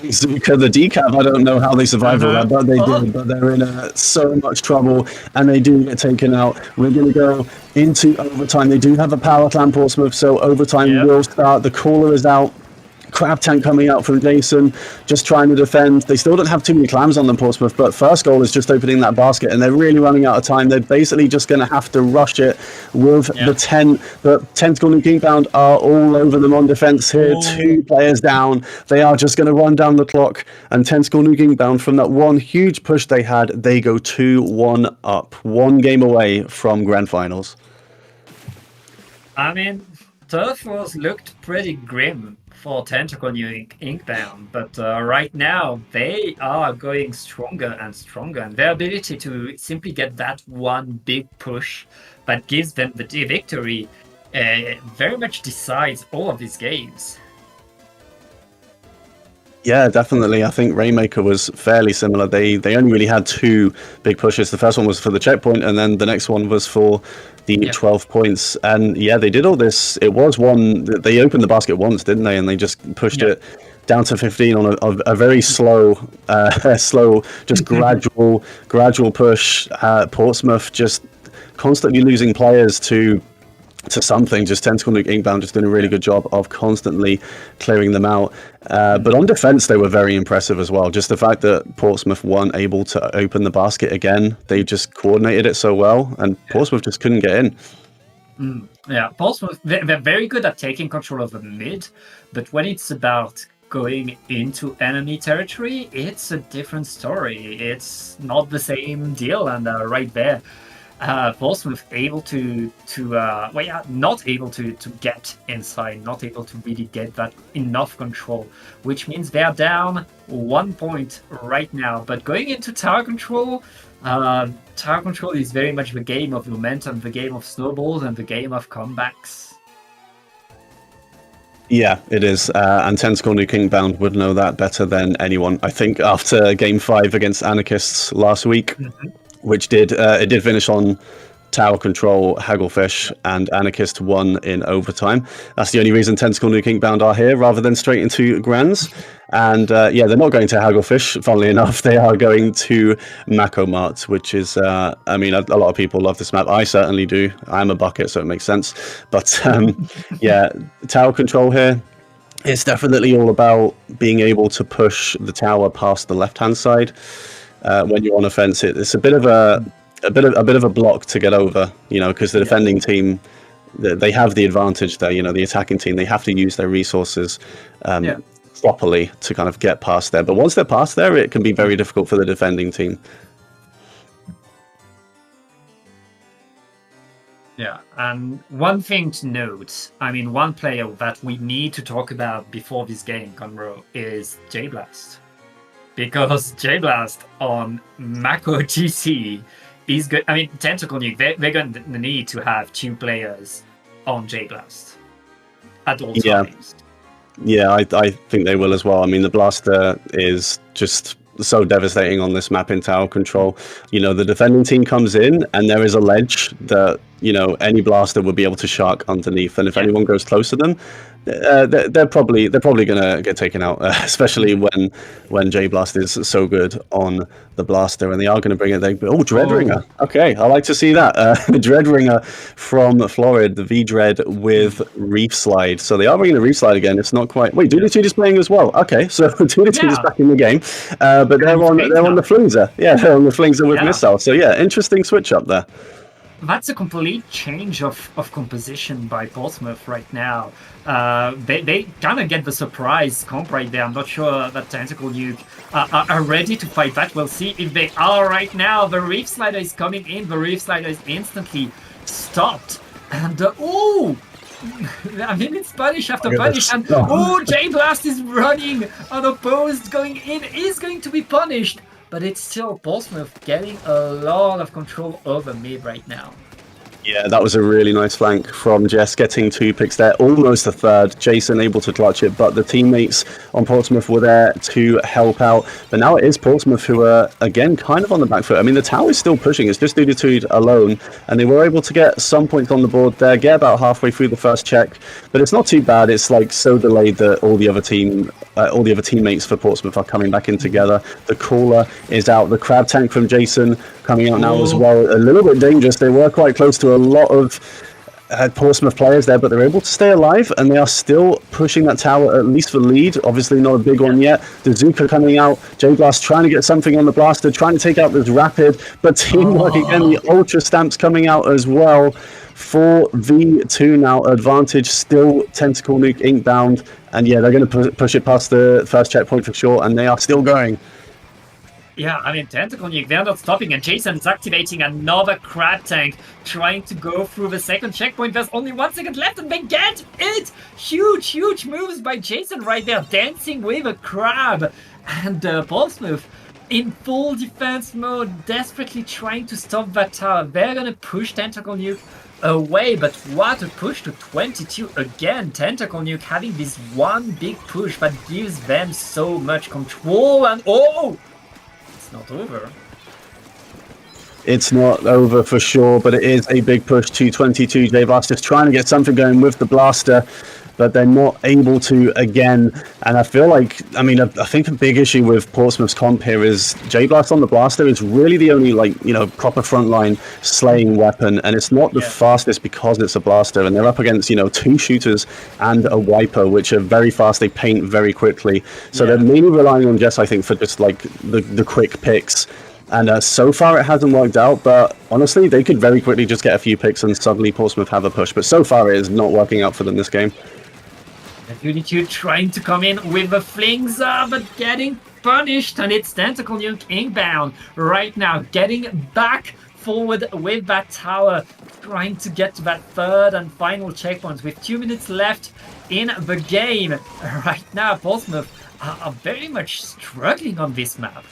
Zuka, the decaf, I don't know how they survived all that, but they did. But they're in so much trouble, and they do get taken out. We're going to go into overtime. They do have a power clan, Portsmouth, so overtime will start. The caller is out. Crab tank coming out from Jason, just trying to defend. They still don't have too many clams on them, Portsmouth, but first goal is just opening that basket, and they're really running out of time. They're basically just going to have to rush it with the 10. But Tentacle Nuke Inbound are all over them on defense here. 2 players down. They are just going to run down the clock, and Tentacle Nuke Inbound, from that one huge push they had, they go 2-1 up. 1 game away from grand finals. I mean, Turf Wars looked pretty grim for Tentacle Nuke Inkbound, but right now they are going stronger and stronger, and their ability to simply get that one big push that gives them the victory very much decides all of these games. Yeah, definitely. I think Rainmaker was fairly similar. They only really had 2 big pushes. The first one was for the checkpoint, and then the next one was for the 12 points. And yeah, they did all this. It was one. They opened the basket once, didn't they? And they just pushed it down to 15 on a very slow, just gradual push. Portsmouth just constantly losing players to something. Just Tentacle Nuke Inkbound just doing a really good job of constantly clearing them out. But on defense, they were very impressive as well. Just the fact that Portsmouth weren't able to open the basket again, they just coordinated it so well, and Portsmouth just couldn't get in. Yeah, Portsmouth, they're very good at taking control of the mid, but when it's about going into enemy territory, it's a different story. It's not the same deal, and right there, Portsmouth not able to get inside, not able to really get that enough control, which means they're down 1 point right now. But going into tower control is very much the game of momentum, the game of snowballs, and the game of comebacks. Yeah, it is. And Tentacle Nuke Inkbound would know that better than anyone. I think after Game 5 against Anarchists last week, which did finish on tower control, Hagglefish, and Anarchist won in overtime. That's the only reason Tentacle Nuke Inkbound are here, rather than straight into Grands. And they're not going to Hagglefish, funnily enough. They are going to Macomart, which is, a lot of people love this map. I certainly do. I'm a bucket, so it makes sense. But tower control here. It's definitely all about being able to push the tower past the left-hand side. When you're on offense, it's a bit of a block to get over, because the defending team, they have the advantage there. The attacking team, they have to use their resources properly to kind of get past there. But once they're past there, it can be very difficult for the defending team. Yeah, and one thing to note, one player that we need to talk about before this game, Conroe, is J-Blast. Because J-Blast on Mako GC is good. Tentacle Nuke, they're going to need to have 2 players on J-Blast at all times. Yeah, I think they will as well. I mean, the blaster is just so devastating on this map in tower control. You know, the defending team comes in and there is a ledge that, you know, any blaster would be able to shark underneath. And if anyone goes close to them, they're probably gonna get taken out, especially when J Blast is so good on the blaster, and they are going to bring it. Dreadringer. Okay, I like to see that. Dreadringer from Florid, the V Dread with Reef Slide. So they are bringing the Reef Slide again. It's not quite. Wait, Duditude is playing as well. Okay, so Duditude is back in the game, but they're on the Flingser. Yeah, they're on the Flingser with Missile. So yeah, interesting switch up there. That's a complete change of composition by Portsmouth right now. They kind of get the surprise comp right there. I'm not sure that Tentacle Nuke are ready to fight back. We'll see if they are right now. The Reef Slider is coming in. The Reef Slider is instantly stopped. And, oh! I mean, it's punish after punish. And, oh, J Blast is running unopposed, going in, is going to be punished. But it's still Portsmouth getting a lot of control over mid right now. Yeah, that was a really nice flank from Jess, getting 2 picks there, almost a third. Jason able to clutch it, but the teammates on Portsmouth were there to help out. But now it is Portsmouth who are, again, kind of on the back foot. I mean, the tower is still pushing. It's just Duditude alone, and they were able to get some points on the board there, get about halfway through the first check. But it's not too bad. It's like so delayed that all the other teammates for Portsmouth are coming back in together. The caller is out. The crab tank from Jason coming out now as well. A little bit dangerous. They were quite close to a lot of Portsmouth players there, but they're able to stay alive, and they are still pushing that tower at least for lead. Obviously not a big one yet. The Zuka coming out. J-Blast trying to get something on the blaster, trying to take out this rapid, but teamwork again. The Ultra Stamps coming out as well. 4v2 now. Advantage still Tentacle Nuke Inkbound, and yeah, they're going to push it past the first checkpoint for sure, and they are still going. Yeah, I mean, Tentacle Nuke, they're not stopping, and Jason's activating another crab tank, trying to go through the second checkpoint. There's only 1 second left, and they get it! Huge moves by Jason right there, dancing with a crab. And Portsmouth, in full defense mode, desperately trying to stop that tower. They're gonna push Tentacle Nuke away, but what a push to 22 again. Tentacle Nuke having this one big push that gives them so much control, and oh! Not over. It's not over for sure, but it is a big push to 22. J-Blast just trying to get something going with the blaster, but they're not able to again. And I feel like, I mean, I think a big issue with Portsmouth's comp here is J-Blast on the blaster is really the only, like, you know, proper frontline slaying weapon, and it's not the fastest because it's a blaster, and they're up against, you know, 2 shooters and a wiper, which are very fast. They paint very quickly, so they're mainly relying on Jess, I think, for just like the quick picks. And so far it hasn't worked out, but honestly, they could very quickly just get a few picks and suddenly Portsmouth have a push. But so far it is not working out for them this game. Duditude trying to come in with a Flingser, but getting punished, and it's Tentacle Nuke Inkbound right now, getting back forward with that tower, trying to get to that third and final checkpoint with 2 minutes left in the game. Right now, Portsmouth are very much struggling on this map.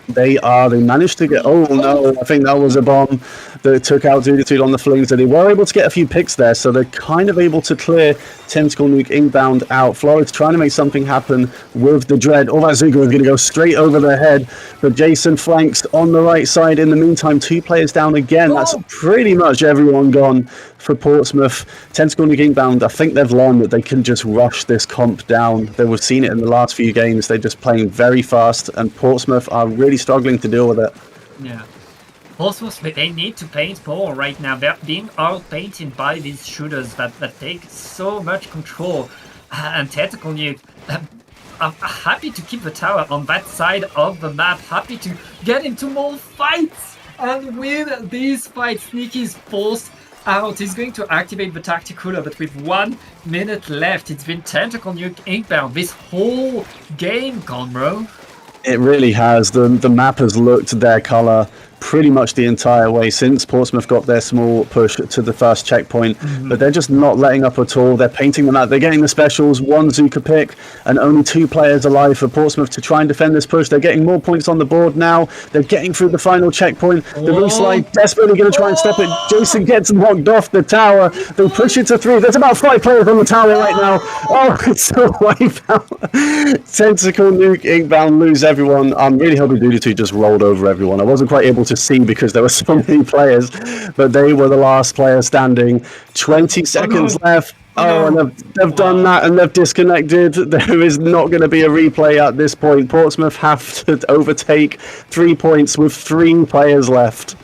They managed to get, oh no, I think that was a bomb that took out Duditude on the Flingser. They were able to get a few picks there, so they're kind of able to clear Tentacle Nuke Inkbound out. Florid's trying to make something happen with the Dread. All that Zuka is going to go straight over their head, but Jason flanks on the right side. In the meantime, 2 players down again. That's pretty much everyone gone for Portsmouth. Tentacle Nuke Inkbound, I think they've learned that they can just rush this comp down. We've seen it in the last few games. They're just playing very fast, and Portsmouth are really struggling to deal with it. Yeah. Portsmouth, they need to paint more right now. They're being out-painted by these shooters that take so much control. And Tentacle Nuke, I'm happy to keep the tower on that side of the map, happy to get into more fights. And with these fights, Sneaky is forced out. He's going to activate the Tacticooler, but with 1 minute left, it's been Tentacle Nuke Inkbound this whole game, Conbro. It really has. The map has looked their color pretty much the entire way since Portsmouth got their small push to the first checkpoint, but they're just not letting up at all. They're painting them out. They're getting the specials, one Zuka pick, and only 2 players alive for Portsmouth to try and defend this push. They're getting more points on the board now. They're getting through the final checkpoint. The roof slide desperately going to try and stop it. Jason gets knocked off the tower. They push it to 3. There's about 5 players on the tower right now. Oh, it's a wipeout. Tentacle Nuke, Inkbound lose everyone. I'm really hoping Duty 2 just rolled over everyone. I wasn't quite able to see because there were so many players, but they were the last player standing. 20 seconds left. Oh, and they've done that, and they've disconnected. There is not going to be a replay at this point. Portsmouth have to overtake 3 points with 3 players left.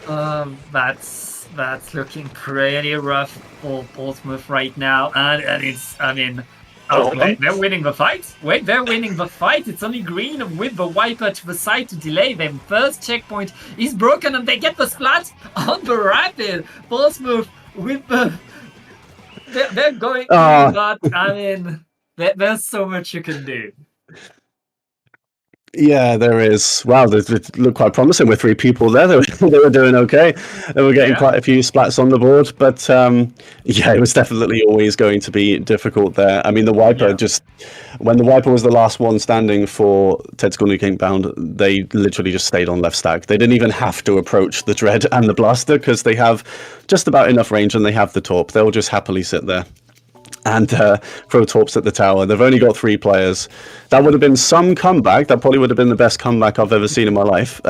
That's looking pretty rough for Portsmouth right now, and it's, I mean, they're winning the fight. Wait, they're winning the fight. It's only Green with the wiper to the side to delay them. First checkpoint is broken, and they get the splat on the rapid. Portsmouth with the... They're going, but I mean, there's so much you can do. Yeah, there is. Wow, they look quite promising with 3 people there. They were doing okay. They were getting quite a few splats on the board, but yeah, it was definitely always going to be difficult there. I mean, the wiper when the wiper was the last one standing for Tentacle Nuke Inkbound, they literally just stayed on left stack. They didn't even have to approach the Dread and the Blaster because they have just about enough range and they have the Torp. They'll just happily sit there and throw torps at the tower. They've only got 3 players. That would have been some comeback. That probably would have been the best comeback I've ever seen in my life.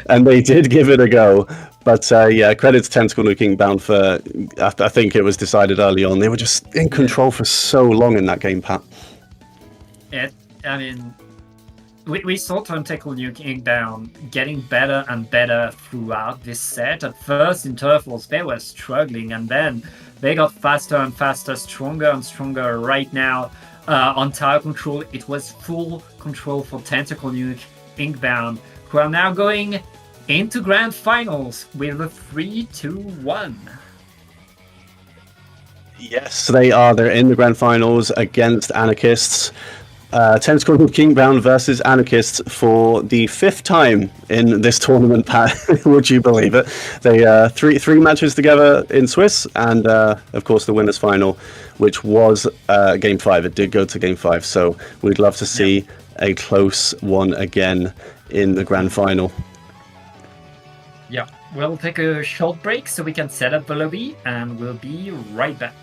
And they did give it a go. But yeah, credit to Tentacle Nuke Inkbound for, I think it was decided early on. They were just in control for so long in that game, Pat. Yeah, I mean, we saw Tentacle Nuke Inkbound getting better and better throughout this set. At first, in Turf Wars, they were struggling, and then they got faster and faster, stronger and stronger. Right now, on tower control, it was full control for Tentacle Nuke Inkbound, who are now going into grand finals with a 3-2-1. Yes, they are. They're in the grand finals against Anarchists. Tentacle Nuke Inkbound versus Anarchists for the 5th time in this tournament, Pat. Would you believe it? They three matches together in Swiss, and of course the winners' final, which was Game 5. It did go to Game 5, so we'd love to see a close one again in the grand final. Yeah, we'll take a short break so we can set up the lobby, and we'll be right back.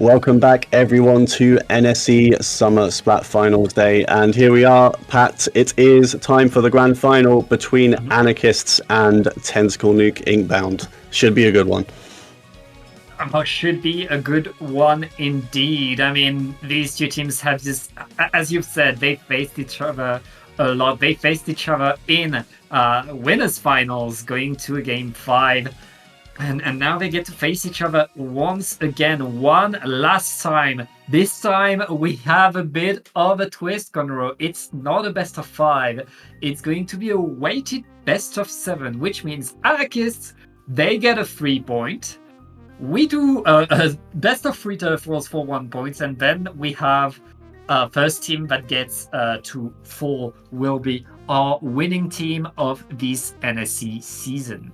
Welcome back, everyone, to NSE Summer Splat Finals Day. And here we are, Pat. It is time for the grand final between Anarchists and Tentacle Nuke Inkbound. Should be a good one. Should be a good one indeed. I mean, these two teams have this, as you've said, they faced each other a lot. They faced each other in winners finals going to a game 5. And now they get to face each other once again, one last time. This time we have a bit of a twist, Conroe. It's not a best of 5. It's going to be a weighted best of 7, which means Anarchists, they get a 3 point. We do a best of 3 turf wars for 1 point, and then we have first team that gets to 4 will be our winning team of this NSE season.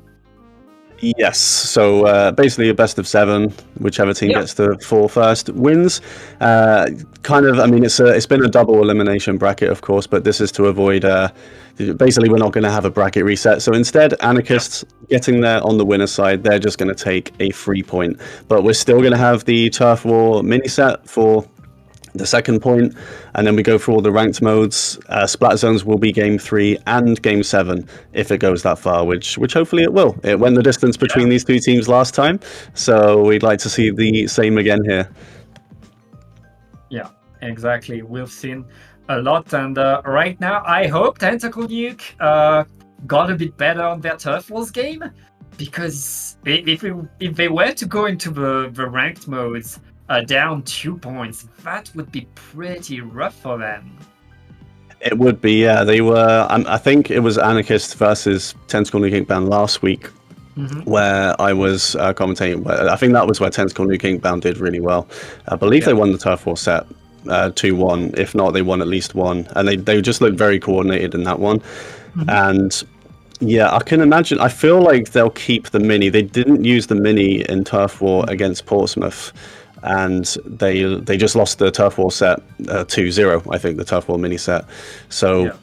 Yes, so basically a best of 7, whichever team gets to 4 first wins. I mean, it's been a double elimination bracket, of course, but this is to avoid, basically we're not going to have a bracket reset. So instead, Anarchists getting there on the winner side, they're just going to take a 3 point. But we're still going to have the Turf War mini set for the second point, and then we go through all the ranked modes. Splat zones will be game 3 and game 7 if it goes that far, which hopefully it will. It went the distance between these two teams last time, so we'd like to see the same again here. Yeah, exactly. We've seen a lot, and right now I hope Tentacle Nuke got a bit better on their Turf Wars game, because if they were to go into the ranked modes down 2 points, that would be pretty rough for them. It would be, yeah. They were, I think it was Anarchist versus Tentacle Nuke Inkbound last week, where I was commentating. I think that was where Tentacle Nuke Inkbound did really well. I believe they won the Turf War set 2-1. If not, they won at least 1. And they just looked very coordinated in that one. And yeah, I can imagine. I feel like they'll keep the mini. They didn't use the mini in Turf War against Portsmouth, and they just lost the Turf War set 2-0, I think, the Turf War mini set. So,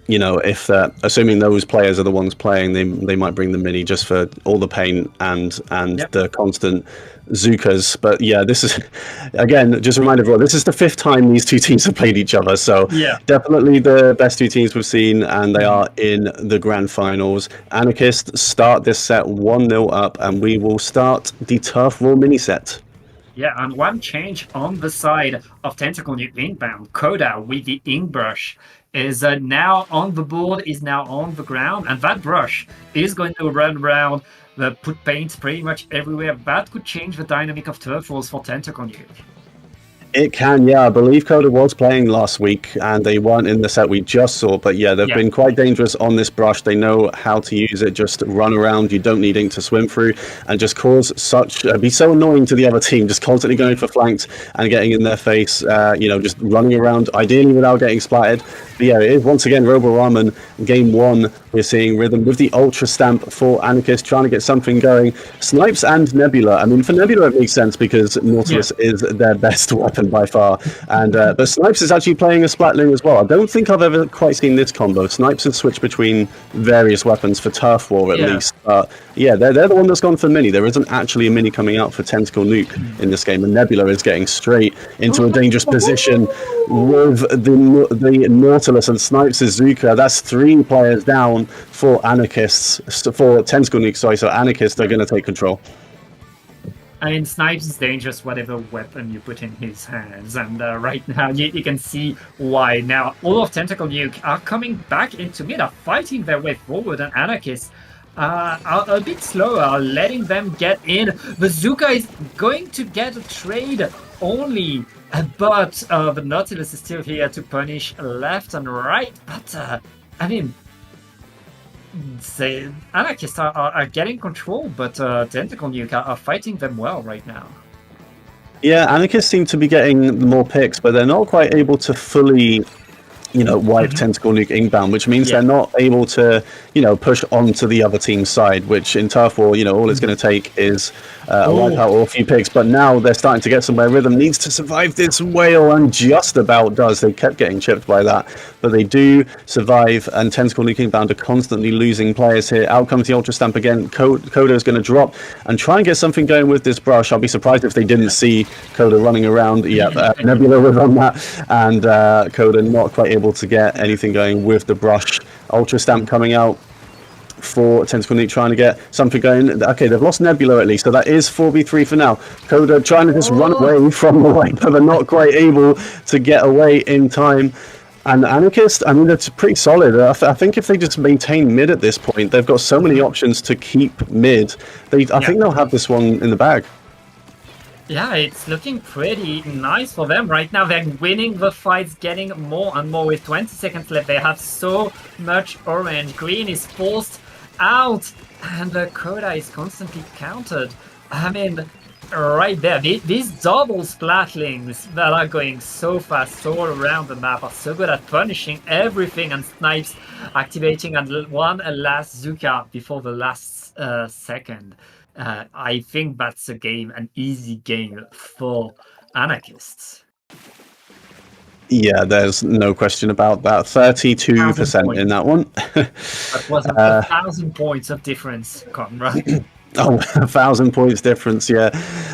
you know, if assuming those players are the ones playing, they might bring the mini just for all the paint and the constant Zukas. But yeah, this is, again, just remind everyone, this is the 5th time these two teams have played each other. So definitely the best two teams we've seen, and they are in the grand finals. Anarchists start this set 1-0 up, and we will start the Turf War mini set. Yeah, and one change on the side of Tentacle Nuke Inkbound, Coda with the ink brush is now on the board, is now on the ground, and that brush is going to run around, put paint pretty much everywhere. That could change the dynamic of Turf Wars for Tentacle Nuke. It can, yeah. I believe Coda was playing last week, and they weren't in the set we just saw. But yeah, they've been quite dangerous on this brush. They know how to use it. Just run around. You don't need ink to swim through, and just cause such be so annoying to the other team. Just constantly going for flanks and getting in their face. You know, just running around, ideally without getting splattered. But yeah, it is once again Robo Ramen. Game 1, we're seeing Rhythm with the Ultra Stamp for Anarchist, trying to get something going. Snipes and Nebula. I mean, for Nebula it makes sense because Nautilus is their best weapon by far, and but Snipes is actually playing a Splatling as well. I don't think I've ever quite seen this combo. Snipes has switched between various weapons for Turf War at least. Yeah, they're the one that's gone for mini. There isn't actually a mini coming out for Tentacle Nuke in this game, and Nebula is getting straight into a dangerous position with the Nautilus and Snipes' Zuka. That's 3 players down for Anarchists, for Tentacle Nuke, sorry, so Anarchists are going to take control. I mean, Snipes is dangerous, whatever weapon you put in his hands, and right now you can see why. Now, all of Tentacle Nuke are coming back into mid, are fighting their way forward, and Anarchists are a bit slower, letting them get in. The Zuka is going to get a trade only, but the Nautilus is still here to punish left and right. But, I mean, the Anarchists are getting control, but Tentacle Nuke are fighting them well right now. Yeah, Anarchists seem to be getting more picks, but they're not quite able to fully wipe Tentacle Nuke inbound, which means they're not able to, push onto the other team's side, which in Turf War, all it's going to take is a wipeout or a few picks. But now they're starting to get somewhere. Rhythm needs to survive this whale, and just about does. They kept getting chipped by that, but they do survive, and Tentacle Nuke inbound are constantly losing players here. Out comes the Ultra Stamp again. Coda is going to drop and try and get something going with this brush. I'll be surprised if they didn't see Coda running around. Nebula was on that, and Coda not quite able to get anything going with the brush. Ultra Stamp coming out for Tentacle Nuke, trying to get something going. Okay, they've lost Nebula at least, so that is 4v3 for now. Coda trying to just run away from the wiper, but not quite able to get away in time. And Anarchist, I mean, that's pretty solid. I think if they just maintain mid at this point, they've got so many options to keep mid. I think they'll have this one in the bag. Yeah, it's looking pretty nice for them right now. They're winning the fights, getting more and more with 20 seconds left. They have so much orange. Green is forced out, and the Coda is constantly countered. I mean, right there, these double splatlings that are going so fast all around the map are so good at punishing everything, and Snipes activating and one last Zuka before the last second. I think that's an easy game for Anarchists. Yeah, there's no question about that. 32% in that one. That was 1,000 points of difference, Conrad. Oh, 1,000 points difference, yeah.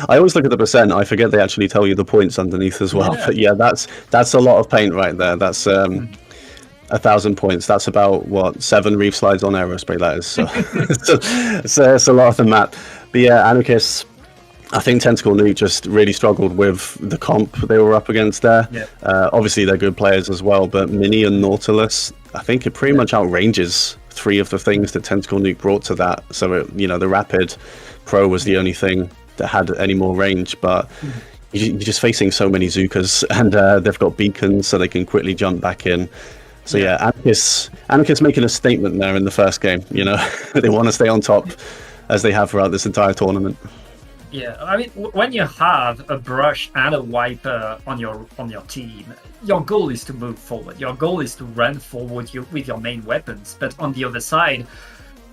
I always look at the percent. I forget they actually tell you the points underneath as well. Yeah. But yeah, that's a lot of paint right there. That's 1,000 points. That's about, 7 reef slides on aerospray, that is. So it's a lot of the map. But yeah, Anarchists, I think Tentacle Nuke just really struggled with the comp they were up against there. Yeah. Obviously, they're good players as well, but Mini and Nautilus, I think it pretty much outranges 3 of the things that Tentacle Nuke brought to that. So, the Rapid Pro was the only thing that had any more range, but you're just facing so many Zukas, and they've got beacons so they can quickly jump back in. So yeah, Anarchists making a statement there in the first game. They want to stay on top as they have throughout this entire tournament. Yeah, I mean, when you have a brush and a wiper on your team, your goal is to move forward. Your goal is to run forward with your main weapons. But on the other side,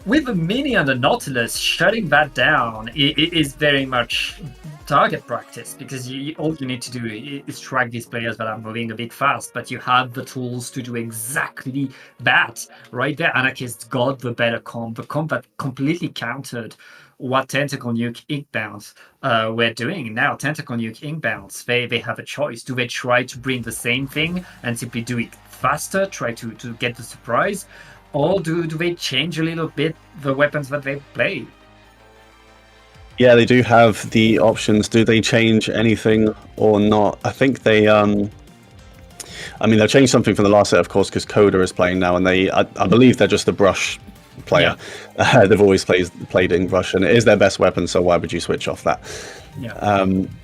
with a Mini and a Nautilus, shutting that down is very much target practice, because all you need to do is track these players that are moving a bit fast, but you have the tools to do exactly that. Right there, Anarchists got the better comp, the comp that completely countered what Tentacle Nuke Inkbounds were doing. Now Tentacle Nuke Inkbounds, they have a choice. Do they try to bring the same thing and simply do it faster, try to get the surprise, or do they change a little bit the weapons that they play? Yeah, they do have the options. Do they change anything or not? I think they they'll change something from the last set, of course, because Coda is playing now, and I believe they're just a brush player. Yeah. They've always played in brush, and it is their best weapon, so why would you switch off that?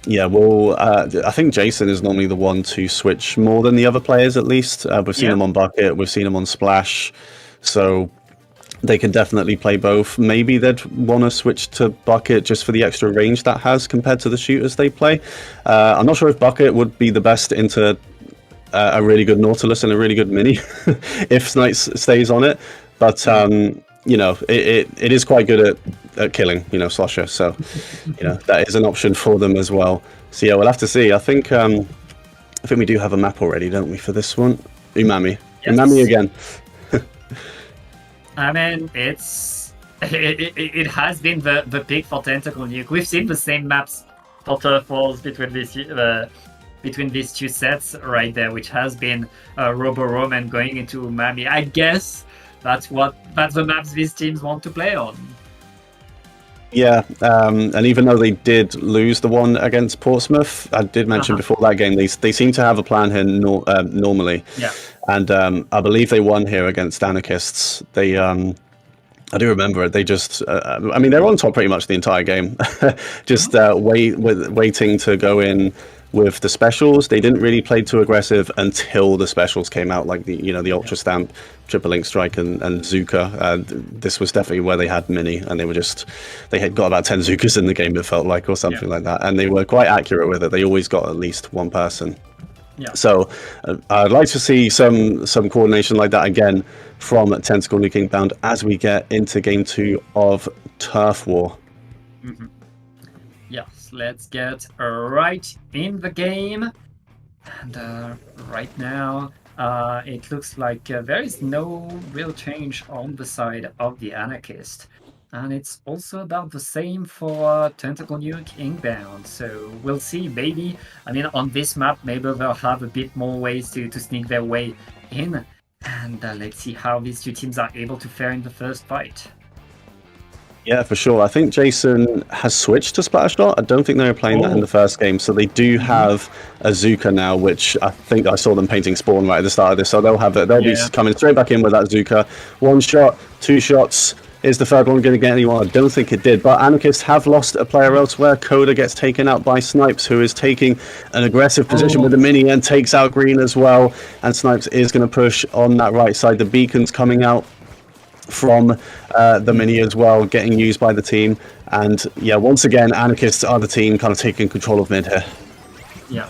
I think Jason is normally the one to switch more than the other players, at least. We've seen him on Bucket, we've seen him on Splash, so they can definitely play both. Maybe they'd want to switch to Bucket just for the extra range that has compared to the shooters they play. I'm not sure if Bucket would be the best into a really good Nautilus and a really good Mini if Snipes stays on it. But it is quite good at killing, Slosher. So, that is an option for them as well. So yeah, we'll have to see. I think we do have a map already, don't we, for this one? Umami. Yes. Umami again. I mean, it has been the pick for Tentacle Nuke. We've seen the same maps for Turf Wars between these two sets right there, which has been Robo Roman going into Umami. I guess that's the maps these teams want to play on. Yeah, and even though they did lose the one against Portsmouth, I did mention before that game, they seem to have a plan here normally. Yeah. And I believe they won here against Anarchists. They, I do remember it. They just, they're on top pretty much the entire game. Just waiting to go in with the specials. They didn't really play too aggressive until the specials came out, like the Ultra Stamp, Triple Link Strike, and Zuka. This was definitely where they had Mini, and they had got about 10 Zukas in the game, it felt like, or something like that. And they were quite accurate with it. They always got at least one person. Yeah. So I'd like to see some coordination like that again from Tentacle Nuke Inkbound as we get into game 2 of Turf War. Yes, let's get right in the game. And right now, it looks like there is no real change on the side of the Anarchist. And it's also about the same for Tentacle Nuke Inkbound. So we'll see. Maybe, I mean, on this map, maybe they'll have a bit more ways to sneak their way in. And let's see how these two teams are able to fare in the first fight. Yeah, for sure. I think Jason has switched to Splattershot. I don't think they were playing that in the first game. So they do have a Zuka now, which I think I saw them painting Spawn right at the start of this. So they'll have it. They'll be coming straight back in with that Zuka. 1 shot, 2 shots. Is the third one going to get anyone? I don't think it did. But Anarchists have lost a player elsewhere. Coda gets taken out by Snipes, who is taking an aggressive position with the mini and takes out Green as well. And Snipes is going to push on that right side. The beacon's coming out from the mini as well, getting used by the team. And yeah, once again, Anarchists are the team kind of taking control of mid here. Yeah,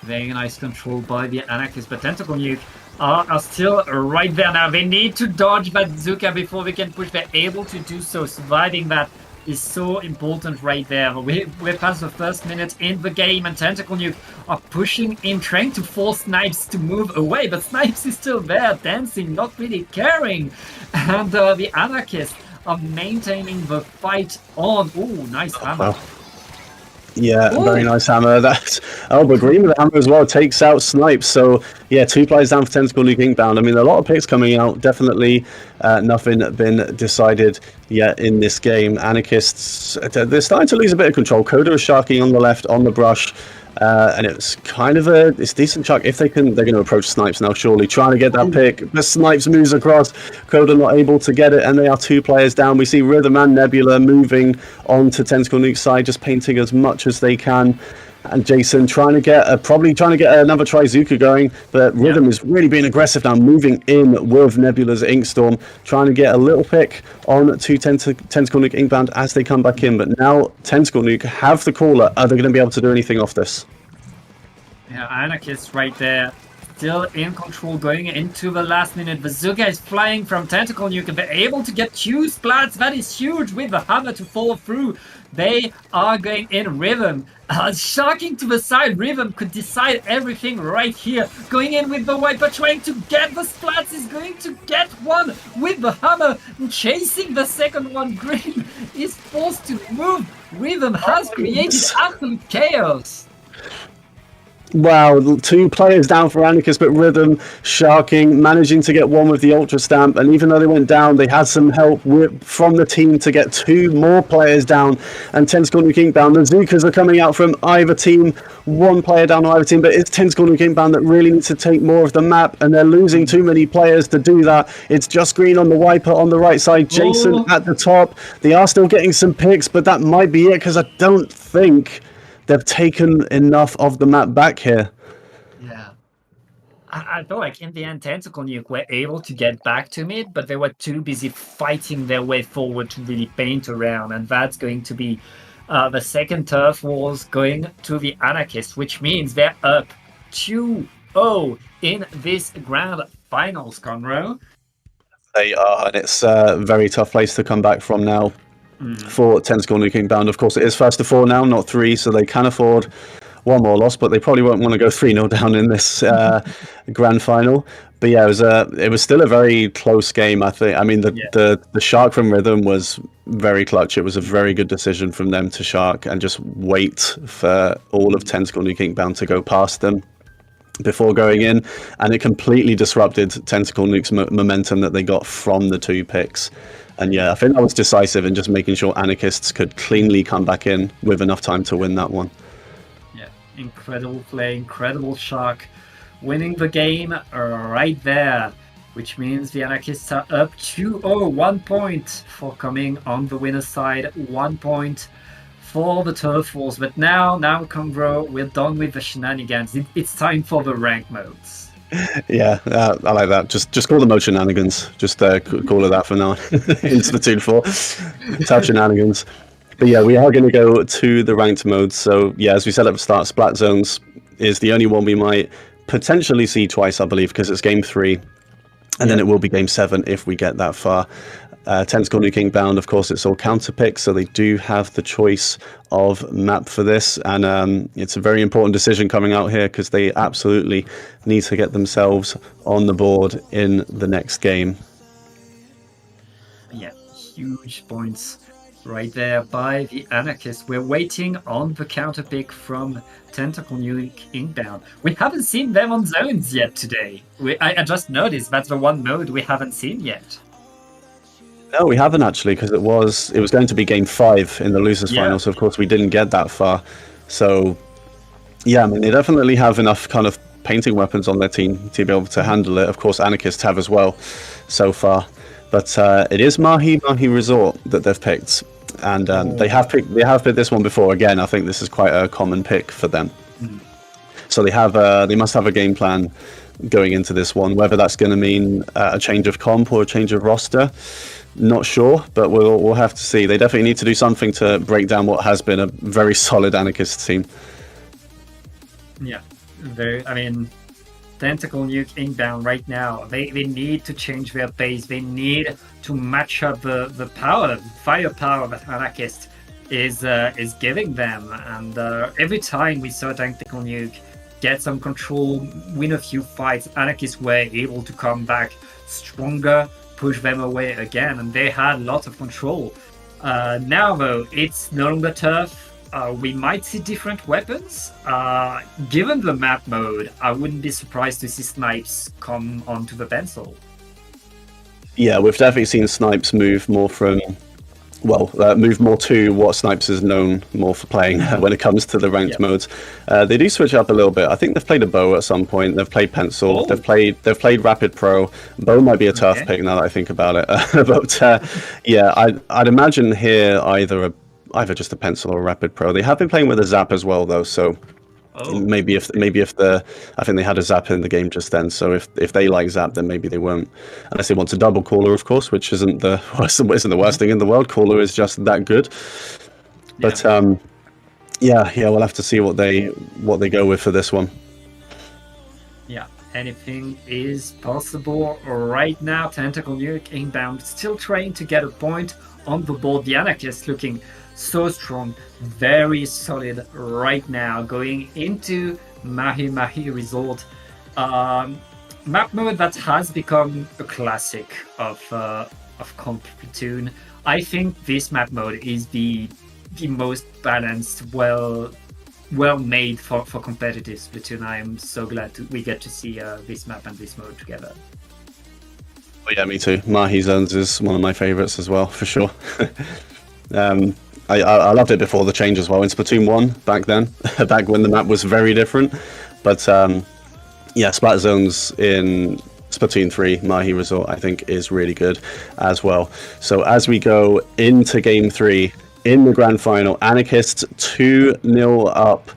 very nice control by the Anarchists, but Tentacle Nuke are still right there now. They need to dodge that Zuka before they can push. They're able to do so. Surviving that is so important right there. We're past the first minute in the game, and Tentacle Nuke are pushing in, trying to force Snipes to move away, but Snipes is still there, dancing, not really caring. And the Anarchists are maintaining the fight on. Ooh, nice hammer. Wow. Yeah, very nice hammer. That's but Green with the hammer as well takes out Snipes. So yeah, 2 players down for Tentacle Nuke Inkbound. I mean, a lot of picks coming out. Definitely nothing been decided yet in this game. Anarchists, they're starting to lose a bit of control. Coda is sharking on the left on the brush. And it's kind of it's decent chuck. If they can, they're going to approach Snipes now, surely. Trying to get that pick. The Snipes moves across. Coda not able to get it, and they are 2 players down. We see Rhythm and Nebula moving on to Tentacle Nuke's side, just painting as much as they can. And Jason trying to get probably trying to get another Trizuka going, but Rhythm is really being aggressive now, moving in with Nebula's Inkstorm, trying to get a little pick on to Tentacle Nuke Inkbound as they come back in. But now Tentacle Nuke have the caller. Are they going to be able to do anything off this? Yeah, Anarchist right there, still in control going into the last minute. The Zuka is flying from Tentacle Nuke, and they're able to get 2 splats. That is huge with the hammer to follow through. They are going in. Rhythm, shocking to the side. Rhythm could decide everything right here. Going in with the Viper, trying to get the splats. Is going to get one with the hammer. Chasing the second one. Green is forced to move. Rhythm has created absolute chaos. Wow, 2 players down for Anarchist, but Rhythm sharking, managing to get one with the Ultra Stamp. And even though they went down, they had some help from the team to get 2 more players down. And Tentacle Nuke Inkbound, the Zukas are coming out from either team. 1 player down on either team, but it's Tentacle Nuke Inkbound that really needs to take more of the map, and they're losing too many players to do that. It's just Green on the Viper on the right side, Jason at the top. They are still getting some picks, but that might be it, because I don't think they've taken enough of the map back here. Yeah. I feel like in the end, Tentacle Nuke were able to get back to mid, but they were too busy fighting their way forward to really paint around. And that's going to be the second Turf Wars going to the Anarchists, which means they're up 2-0 in this grand finals, Conroe. They are, and it's a very tough place to come back from now. For Tentacle Nuke Inkbound. Of course, it is first to 4 now, not 3, so they can afford 1 more loss, but they probably won't want to go 3-0 down in this grand final. But yeah, it was still a very close game, I think. I mean, the shark from Rhythm was very clutch. It was a very good decision from them to shark and just wait for all of Tentacle Nuke Inkbound to go past them before going in, and it completely disrupted Tentacle Nuke's momentum that they got from the 2 picks. And yeah, I think that was decisive in just making sure Anarchists could cleanly come back in with enough time to win that one. Yeah, incredible play, incredible shark, winning the game right there, which means the Anarchists are up 2-0, 1 point for coming on the winner's side, 1 point for the Turf Wars. But now, Conroe, we're done with the shenanigans. It's time for the rank modes. Yeah, I like that. Just call them mode shenanigans. Just call it that for now. Into the 2-4. Touch shenanigans. But yeah, we are going to go to the ranked modes. So yeah, as we said at the start, Splat Zones is the only one we might potentially see twice, I believe, because it's game 3, and then it will be game 7 if we get that far. Tentacle Nuke Inkbound, of course, it's all counter picks, so they do have the choice of map for this, and it's a very important decision coming out here because they absolutely need to get themselves on the board in the next game. Yeah, huge points right there by the Anarchists. We're waiting on the counter pick from Tentacle Nuke Inkbound. We haven't seen them on zones yet today. I just noticed that's the one mode we haven't seen yet. No, we haven't actually, because it was going to be game 5 in the losers final, so of course we didn't get that far. So yeah, I mean, they definitely have enough kind of painting weapons on their team to be able to handle it. Of course, Anarchists have as well so far. But it is Mahi Resort that they've picked, and they have picked this one before. Again, I think this is quite a common pick for them. So they must have a game plan going into this one. Whether that's going to mean a change of comp or a change of roster, not sure, but we'll have to see. They definitely need to do something to break down what has been a very solid Anarchist team. Yeah, I mean, Tentacle Nuke Inkbound right now, they need to change their pace. They need to match up the firepower that Anarchist is giving them. And every time we saw Tentacle Nuke get some control, win a few fights, Anarchists were able to come back stronger, push them away again, and they had lots of control. Now though, it's no longer turf. We might see different weapons. Given the map mode, I wouldn't be surprised to see Snipes come onto the pencil. Yeah, we've definitely seen Snipes move more move more to what Snipes is known more for playing when it comes to the ranked modes. They do switch up a little bit. I think they've played a bow at some point. They've played pencil. They've played rapid pro. Bow might be a turf pick now that I think about it. But yeah, I'd imagine here either just a pencil or a rapid pro. They have been playing with a zap as well though, so maybe if I think they had a zap in the game just then, so if they like zap, then maybe they won't, unless they want a double caller, of course, which isn't the worst thing in the world. Caller is just that good. But yeah, we'll have to see what they go with for this one. Yeah, anything is possible right now. Tentacle Nuke Inkbound still trying to get a point on the board. The Anarchists looking so strong, very solid right now, going into Mahi Resort. Map mode that has become a classic of comp platoon. I think this map mode is the most balanced, well made for competitive Splatoon. I am so glad we get to see this map and this mode together. Oh yeah, me too. Mahi Zones is one of my favorites as well, for sure. I loved it before the change as well in Splatoon 1 back then, back when the map was very different. But yeah, Splat Zones in Splatoon 3, Mahi Resort, I think is really good as well. So as we go into Game 3 in the Grand Final, Anarchists 2-0 up.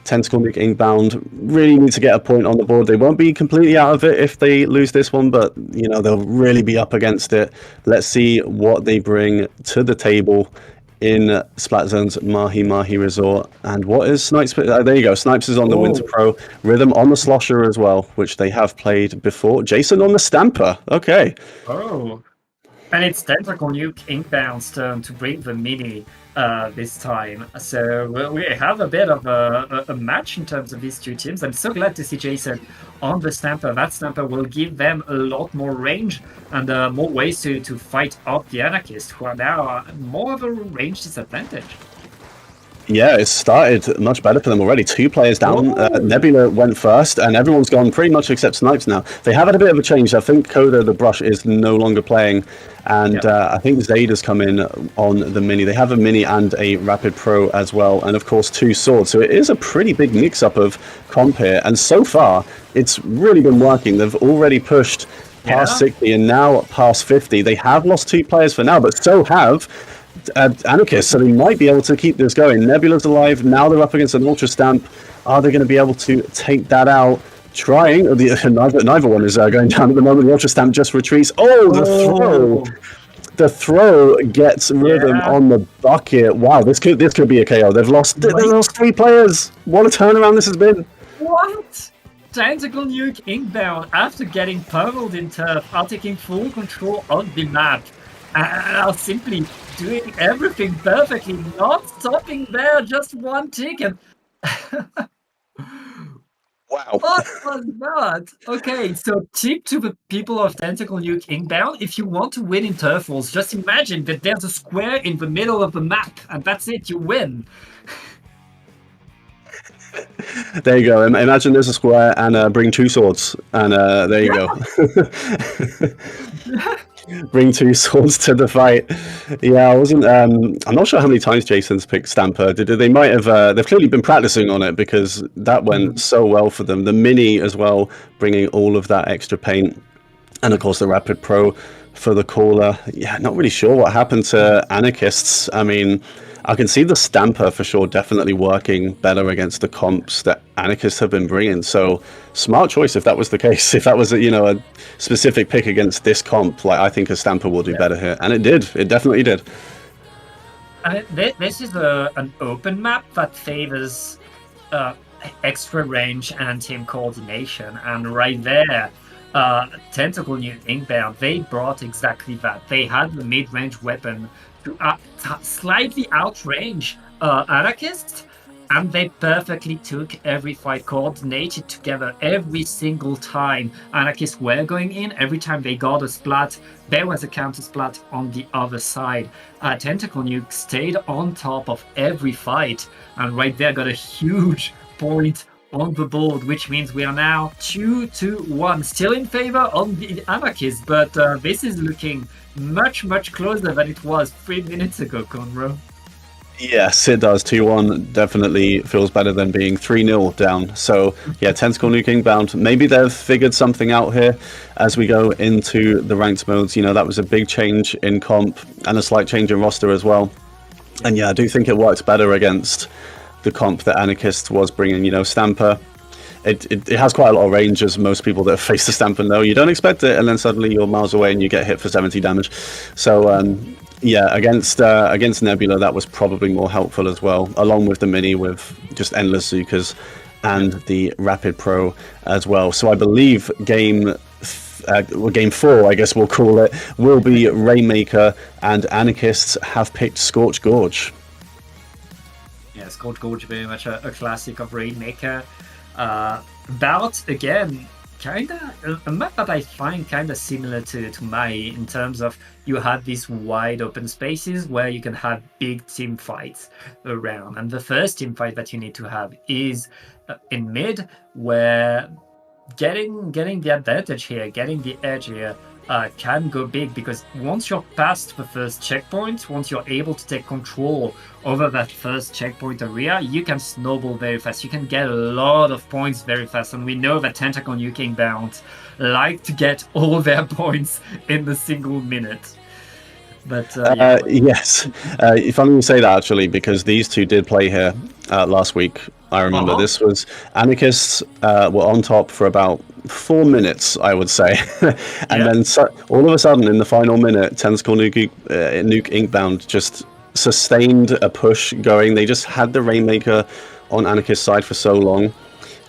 Tentacle Nuke Inkbound really need to get a point on the board. They won't be completely out of it if they lose this one, but you know, they'll really be up against it. Let's see what they bring to the table in Splat Zone's Mahi Resort. And what is Snipes? There you go. Snipes is on the Winter Pro. Rhythm on the Slosher as well, which they have played before. Jason on the Stamper. Okay. Oh. And it's Tentacle Nuke Inkbound's turn to bring the mini this time. So we have a bit of a match in terms of these two teams. I'm so glad to see Jason on the Stamper. That Stamper will give them a lot more range and more ways to fight off the Anarchists, who are now more of a range disadvantage. Yeah, it started much better for them already. 2 players down. Nebula went first, and everyone's gone pretty much except Snipes now. They have had a bit of a change. I think Coda the Brush is no longer playing, and I think Zayd has come in on the Mini. They have a Mini and a Rapid Pro as well, and of course 2 swords. So it is a pretty big mix-up of comp here, and so far it's really been working. They've already pushed past 60 and now past 50. They have lost 2 players for now, but so have Anarchists, so they might be able to keep this going. Nebula's alive. Now they're up against an Ultra Stamp. Are they going to be able to take that out? Trying. Neither one is going down at the moment. The Ultra Stamp just retreats. The throw. The throw gets Rhythm on the bucket. Wow, this could be a KO. They've lost 3 players. What a turnaround this has been. What? Tentacle Nuke inbound after getting pummeled in turf are taking full control of the map and are simply doing everything perfectly, not stopping there, just one tick. And Wow. what was that? Okay, so tip to the people of Tentacle Nuke inbound, if you want to win in turf wars, just imagine that there's a square in the middle of the map, and that's it, you win. There you go. Imagine there's a square and bring two swords, and there you go. Bring two swords to the fight. Yeah, I wasn't. I'm not sure how many times Jason's picked Stamper. They might have. They've clearly been practicing on it because that went so well for them. The mini as well, bringing all of that extra paint, and of course the Rapid Pro for the caller. Yeah, not really sure what happened to Anarchists. I mean, I can see the Stamper for sure definitely working better against the comps that Anarchists have been bringing. So smart choice if that was the case. If that was a specific pick against this comp, like I think a Stamper will do better here, and it did. It definitely did. This is an open map that favors extra range and team coordination, and right there, Tentacle Nuke inbound, they brought exactly that. They had the mid-range weapon to slightly outrange Anarchists, and they perfectly took every fight, coordinated together every single time Anarchists were going in. Every time they got a splat, there was a counter splat on the other side. Tentacle Nuke stayed on top of every fight, and right there got a huge point on the board, which means we are now 2-1, still in favor of the Anarchists, but this is looking much closer than it was 3 minutes ago, Conro. Yes, it does. 2-1 definitely feels better than being 3-0 down. So, yeah, Tentacle Nuke inbound. Maybe they've figured something out here as we go into the ranked modes. That was a big change in comp and a slight change in roster as well. And yeah, I do think it worked better against the comp that Anarchist was bringing. Stamper, it has quite a lot of range, as most people that have faced the Stamper know. You don't expect it, and then suddenly you're miles away and you get hit for 70 damage. So, yeah, against Nebula, that was probably more helpful as well, along with the mini with just endless Zukas and the Rapid Pro as well. So I believe game 4, I guess we'll call it, will be Rainmaker, and Anarchists have picked Scorch Gorge. Yeah, Scorch Gorge, very much a classic of Rainmaker. About, again, a map that I find kind of similar to Mai in terms of you have these wide open spaces where you can have big team fights around. And the first team fight that you need to have is in mid, where getting the advantage here, getting the edge here, can go big, because once you're past the first checkpoint, once you're able to take control over that first checkpoint area, you can snowball very fast. You can get a lot of points very fast, and we know that Tentacle Nuke inbound like to get all their points in the single minute. But yes, funny you say that, actually, because these two did play here last week. I remember this was Anarchists were on top for about 4 minutes, I would say, and then all of a sudden in the final minute, Tentacle Nuke Inkbound just sustained a push going. They just had the Rainmaker on Anarchist side for so long.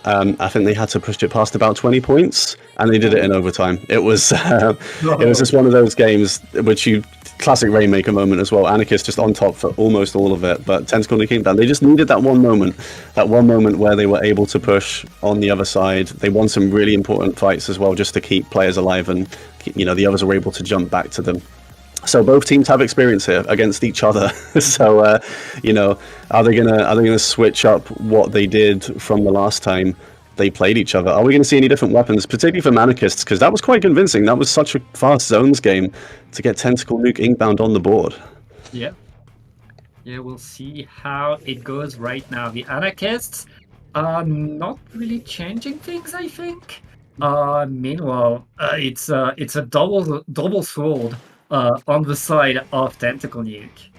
I think they had to push it past about 20 points, and they did it in overtime. It was it was just one of those games which classic Rainmaker moment as well. Anarchist just on top for almost all of it, but Tentacle Nuke Inkbound, they just needed that one moment where they were able to push on the other side. They won some really important fights as well, just to keep players alive, and the others were able to jump back to them. So both teams have experience here against each other. So are they gonna switch up what they did from the last time they played each other? Are we going to see any different weapons, particularly for Anarchists? Because that was quite convincing. That was such a fast zones game to get Tentacle Nuke Inkbound on the board. Yeah, we'll see how it goes right now. The Anarchists are not really changing things, I think. Meanwhile, it's a double sword on the side of Tentacle Nuke.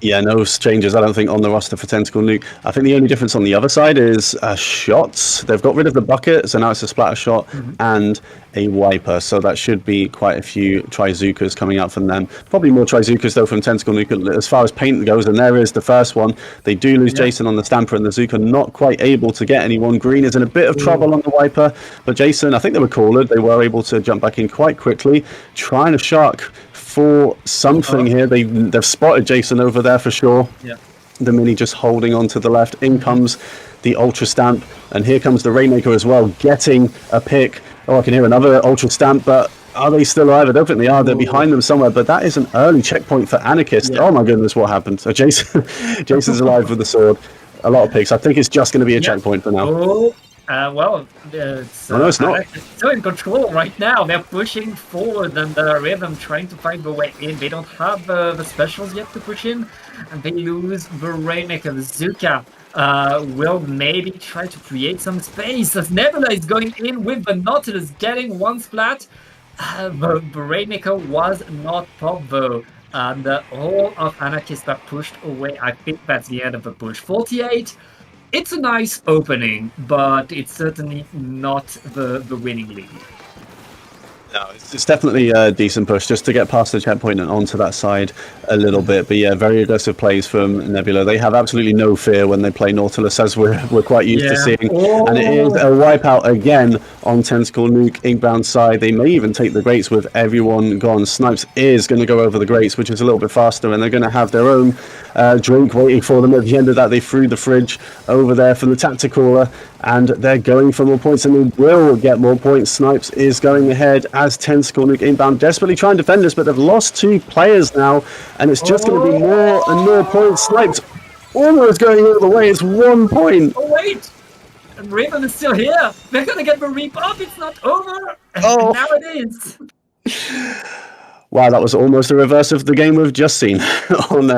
Yeah, no changes, I don't think, on the roster for Tentacle Nuke. I think the only difference on the other side is shots. They've got rid of the bucket, so now it's a splatter shot and a wiper. So that should be quite a few Trizukas coming out from them. Probably more Trizukas, though, from Tentacle Nuke as far as paint goes. And there is the first one. They do lose Jason on the Stamper, and the Zuka not quite able to get anyone. Green is in a bit of trouble on the wiper. But Jason, I think they were cornered. They were able to jump back in quite quickly, trying to shark for something here. They've spotted Jason over there for sure. Yeah. The Mini just holding on to the left. In comes the Ultra Stamp, and here comes the Rainmaker as well, getting a pick. Oh, I can hear another Ultra Stamp, but are they still alive? I don't think they are. They're behind them somewhere, but that is an early checkpoint for Anarchist. Yeah. Oh my goodness, what happened? So Jason's alive with the sword. A lot of picks. I think it's just going to be a checkpoint for now. Oh. Well, it's not. still in control right now. They're pushing forward, and Rhythm trying to find the way in. They don't have the specials yet to push in, and they lose the Rainmaker. The Zuka will maybe try to create some space, as Nebula is going in with the Nautilus, getting one splat. The Rainmaker was not popped though, and all of Anarchists are pushed away. I think that's the end of the push. 48. It's a nice opening, but it's certainly not the winning lead. No, it's definitely a decent push just to get past the checkpoint and onto that side a little bit. But yeah, very aggressive plays from Nebula. They have absolutely no fear when they play Nautilus, as we're quite used to seeing. Oh. And it is a wipeout again on Tentacle Nuke Inkbound side. They may even take the grates with everyone gone. Snipes is going to go over the grates, which is a little bit faster, and they're going to have their own drink waiting for them. At the end of that, they threw the fridge over there from the Tacticaller, and they're going for more points, and they will get more points. Snipes is going ahead as Tentacle Nuke Inbound desperately try and defend this, but they've lost 2 players now, and it's just going to be more and more points. Snipes almost going all the way. It's 1 point. Oh, wait! And Raven is still here. They're going to get the reap up. It's not over. Oh. Now it is. Wow, that was almost a reverse of the game we've just seen on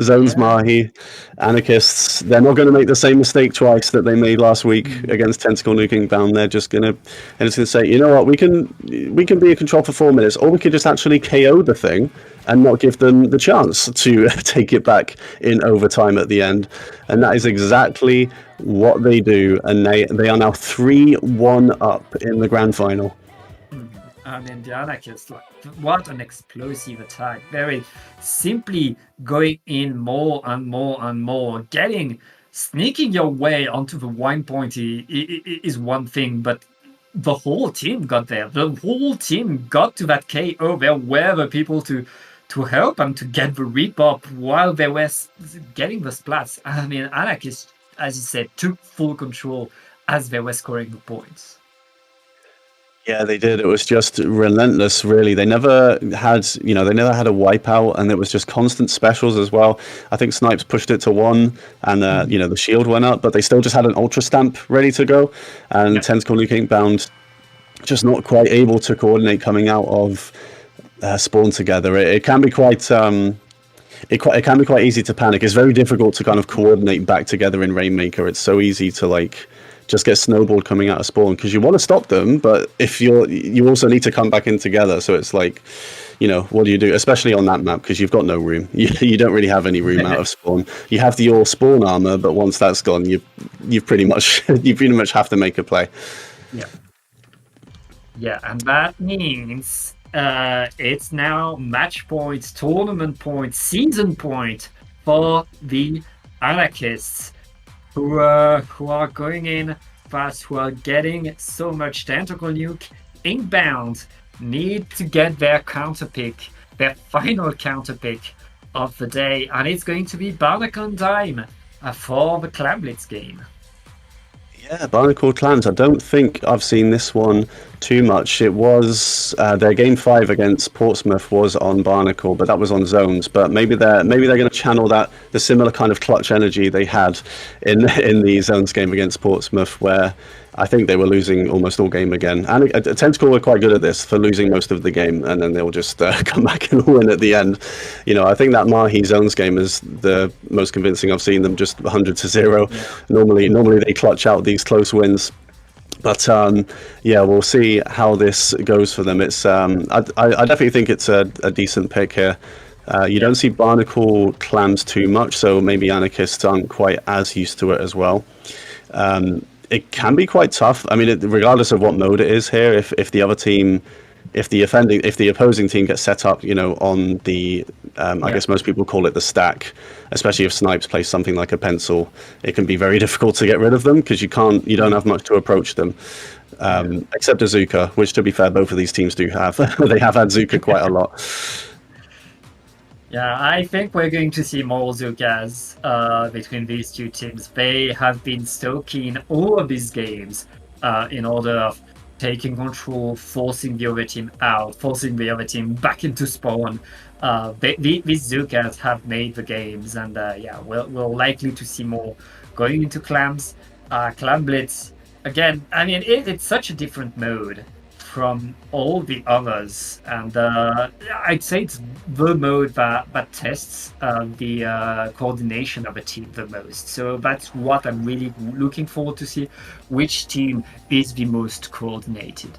Zones Mahi. Anarchists, they're not going to make the same mistake twice that they made last week against Tentacle Nuking Bound. They're just going to say, you know what, we can be in control for 4 minutes, or we could just actually KO the thing and not give them the chance to take it back in overtime at the end. And that is exactly what they do. And they are now 3-1 up in the grand final. I mean, the Anarchists, like, what an explosive attack. Very simply going in more and more and more. Sneaking your way onto the wine point is one thing, but the whole team got there. The whole team got to that KO. There were the people to help them to get the rip up while they were getting the splats. I mean, Anarchists, as you said, took full control as they were scoring the points. Yeah, they did. It was just relentless, really. They never had a wipeout, and it was just constant specials as well. I think Snipes pushed it to 1, and the shield went up, but they still just had an Ultra Stamp ready to go. And Tentacle Nuke Inkbound just not quite able to coordinate coming out of spawn together. It can be quite it can be quite easy to panic. It's very difficult to kind of coordinate back together in Rainmaker. It's so easy to just get snowballed coming out of spawn, because you want to stop them, but if you also need to come back in together. So it's like, what do you do, especially on that map, because you've got no room. You don't really have any room out of spawn. You have your spawn armor, but once that's gone, you pretty much have to make a play. Yeah, and that means it's now match points, tournament points, season point for the Anarchists, who are going in fast, who are getting so much Tentacle Nuke Inkbound, need to get their counterpick, their final counterpick of the day, and it's going to be Barnacle time for the Clan Blitz game. Yeah, Barnacle Clans. I don't think I've seen this one too much. It was their game 5 against Portsmouth was on Barnacle, but that was on Zones. But maybe they're going to channel the similar kind of clutch energy they had in the Zones game against Portsmouth, where I think they were losing almost all game again. And Tentacle were quite good at this, for losing most of the game, and then they'll just come back and win at the end. I think that Mahi Zones game is the most convincing I've seen them, just 100-0. Yeah. Normally they clutch out these close wins. But we'll see how this goes for them. It's I definitely think it's a decent pick here. You don't see Barnacle clams too much, so maybe Anarchists aren't quite as used to it as well. It can be quite tough. I mean, regardless of what mode it is here, if the other team, if the opposing team gets set up, on the, I guess most people call it the stack, especially if Snipes plays something like a pencil, it can be very difficult to get rid of them because you don't have much to approach them. Except Azuka, which to be fair, both of these teams do have. They have had Zuka quite a lot. Yeah, I think we're going to see more Zukas between these two teams. They have been so keen all of these games in order of taking control, forcing the other team out, forcing the other team back into spawn. These Zukas have made the games, and we're likely to see more going into clams. Clam Blitz, again, I mean, it's such a different mode from all the others, and I'd say it's the mode that tests the coordination of a team the most. So that's what I'm really looking forward to see, which team is the most coordinated.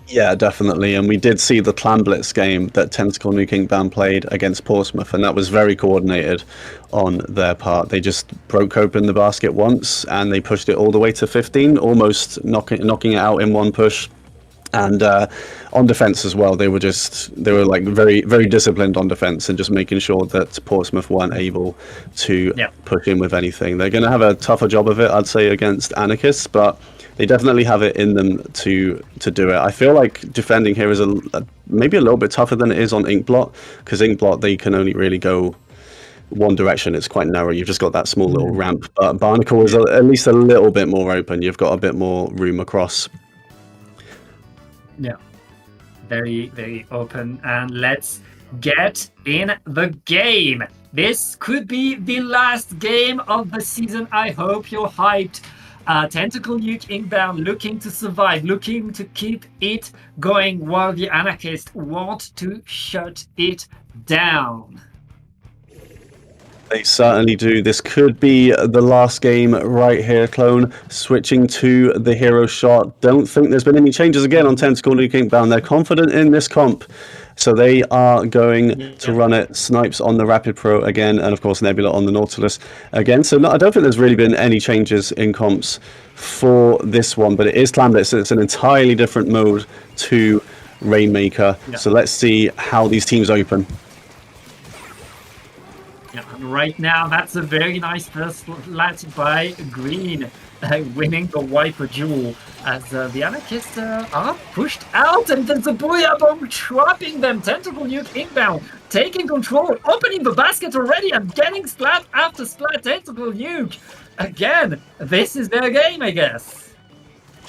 Yeah, definitely. And we did see the Clan Blitz game that Tentacle Nuke Inkbound played against Portsmouth, and that was very coordinated on their part. They just broke open the basket once, and they pushed it all the way to 15, almost knocking it out in one push. And on defense as well, they were like very, very disciplined on defense and just making sure that Portsmouth weren't able to push in with anything. They're going to have a tougher job of it, I'd say, against Anarchists, but they definitely have it in them to do it. I feel like defending here is maybe a little bit tougher than it is on Inkblot, because Inkblot, they can only really go one direction. It's quite narrow. You've just got that small little ramp, but Barnacle is at least a little bit more open. You've got a bit more room across. Yeah, very, very open. And let's get in the game. This could be the last game of the season. I hope you're hyped. Tentacle Nuke Inkbound looking to survive, looking to keep it going while the Anarchists want to shut it down. They certainly do. This could be the last game right here, Clone. Switching to the hero shot. Don't think there's been any changes again on Tentacle Nuke Inkbound. They're confident in this comp. So they are going to run it. Snipes on the Rapid Pro again, and of course Nebula on the Nautilus again. So I don't think there's really been any changes in comps for this one, but it is Clan Blitz. It's an entirely different mode to Rainmaker. So let's see how these teams open. Yeah, and right now, that's a very nice first lat by Green, winning the Wiper duel as the Anarchists are pushed out, and there's a Booyah Bomb trapping them. Tentacle Nuke Inkbound taking control, opening the basket already and getting splat after splat. Tentacle Nuke, again, this is their game, I guess.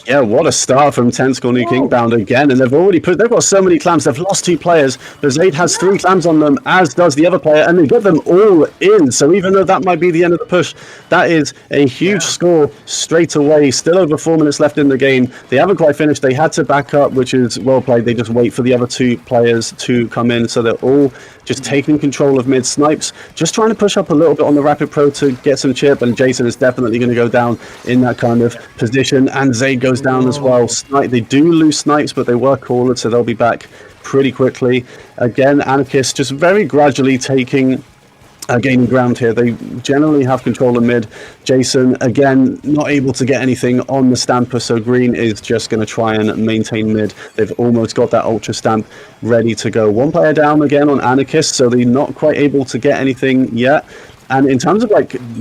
Yeah, what a start from Tentacle Nuke Inkbound again, and they've got so many clams. They've lost 2 players. Zaid has 3 clams on them, as does the other player, and they get them all in. So even though that might be the end of the push, that is a huge score straight away. Still over 4 minutes left in the game. They haven't quite finished. They had to back up, which is well played. They just wait for the other 2 players to come in, so they're all just taking control of mid. Snipes just trying to push up a little bit on the Rapid Pro to get some chip, and Jason is definitely going to go down in that kind of position, and Zaid goes down as well. They do lose Snipes, but they were cornered, so they'll be back pretty quickly. Again, Anarchists just very gradually gaining ground here. They generally have control of mid. Jason, again, not able to get anything on the Stamper, so Green is just going to try and maintain mid. They've almost got that Ultra Stamp ready to go. 1 player down again on Anarchists, so they're not quite able to get anything yet. And in terms of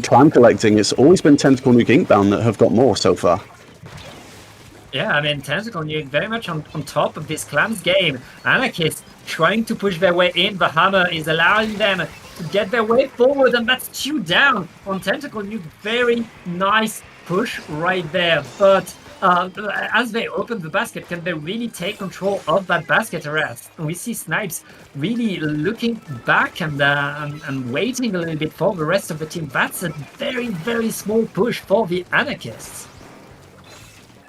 clam collecting, it's always been Tentacle Nuke Inkbound that have got more so far. Yeah, I mean, Tentacle Nuke very much on top of this clams game. Anarchists trying to push their way in. The hammer is allowing them to get their way forward, and that's 2 down on Tentacle Nuke. Very nice push right there. But as they open the basket, can they really take control of that basket arrest? We see Snipes really looking back and waiting a little bit for the rest of the team. That's a very, very small push for the Anarchists.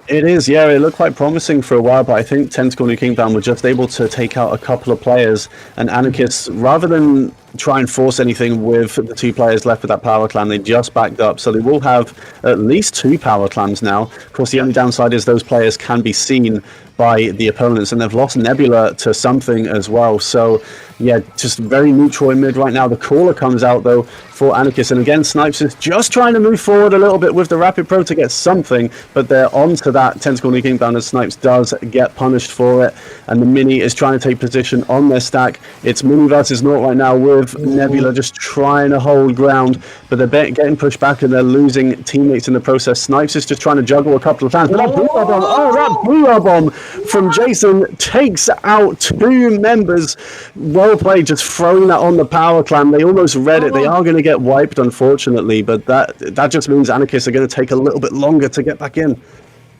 It is, yeah. It looked quite promising for a while, but I think Tentacle Nuke Inkbound were just able to take out a couple of players, and Anarchists, rather than try and force anything with the 2 players left with that power clan. They just backed up, so they will have at least 2 power clans now. Of course, the only downside is those players can be seen by the opponents, and they've lost Nebula to something as well. So yeah, just very neutral in mid right now. The caller comes out though for Anarchist, and again Snipes is just trying to move forward a little bit with the Rapid Pro to get something, but they're onto that Tentacle Nuke Inbound, and Snipes does get punished for it, and the Mini is trying to take position on their stack. It's Mini versus Naught right now, with Nebula just trying to hold ground, but they're getting pushed back and they're losing teammates in the process. Snipes is just trying to juggle a couple of times. That Booyah Bomb from Jason takes out 2 members. Well played, just throwing that on the power clan. They almost read it. They are going to get wiped, unfortunately, but that just means Anarchists are going to take a little bit longer to get back in.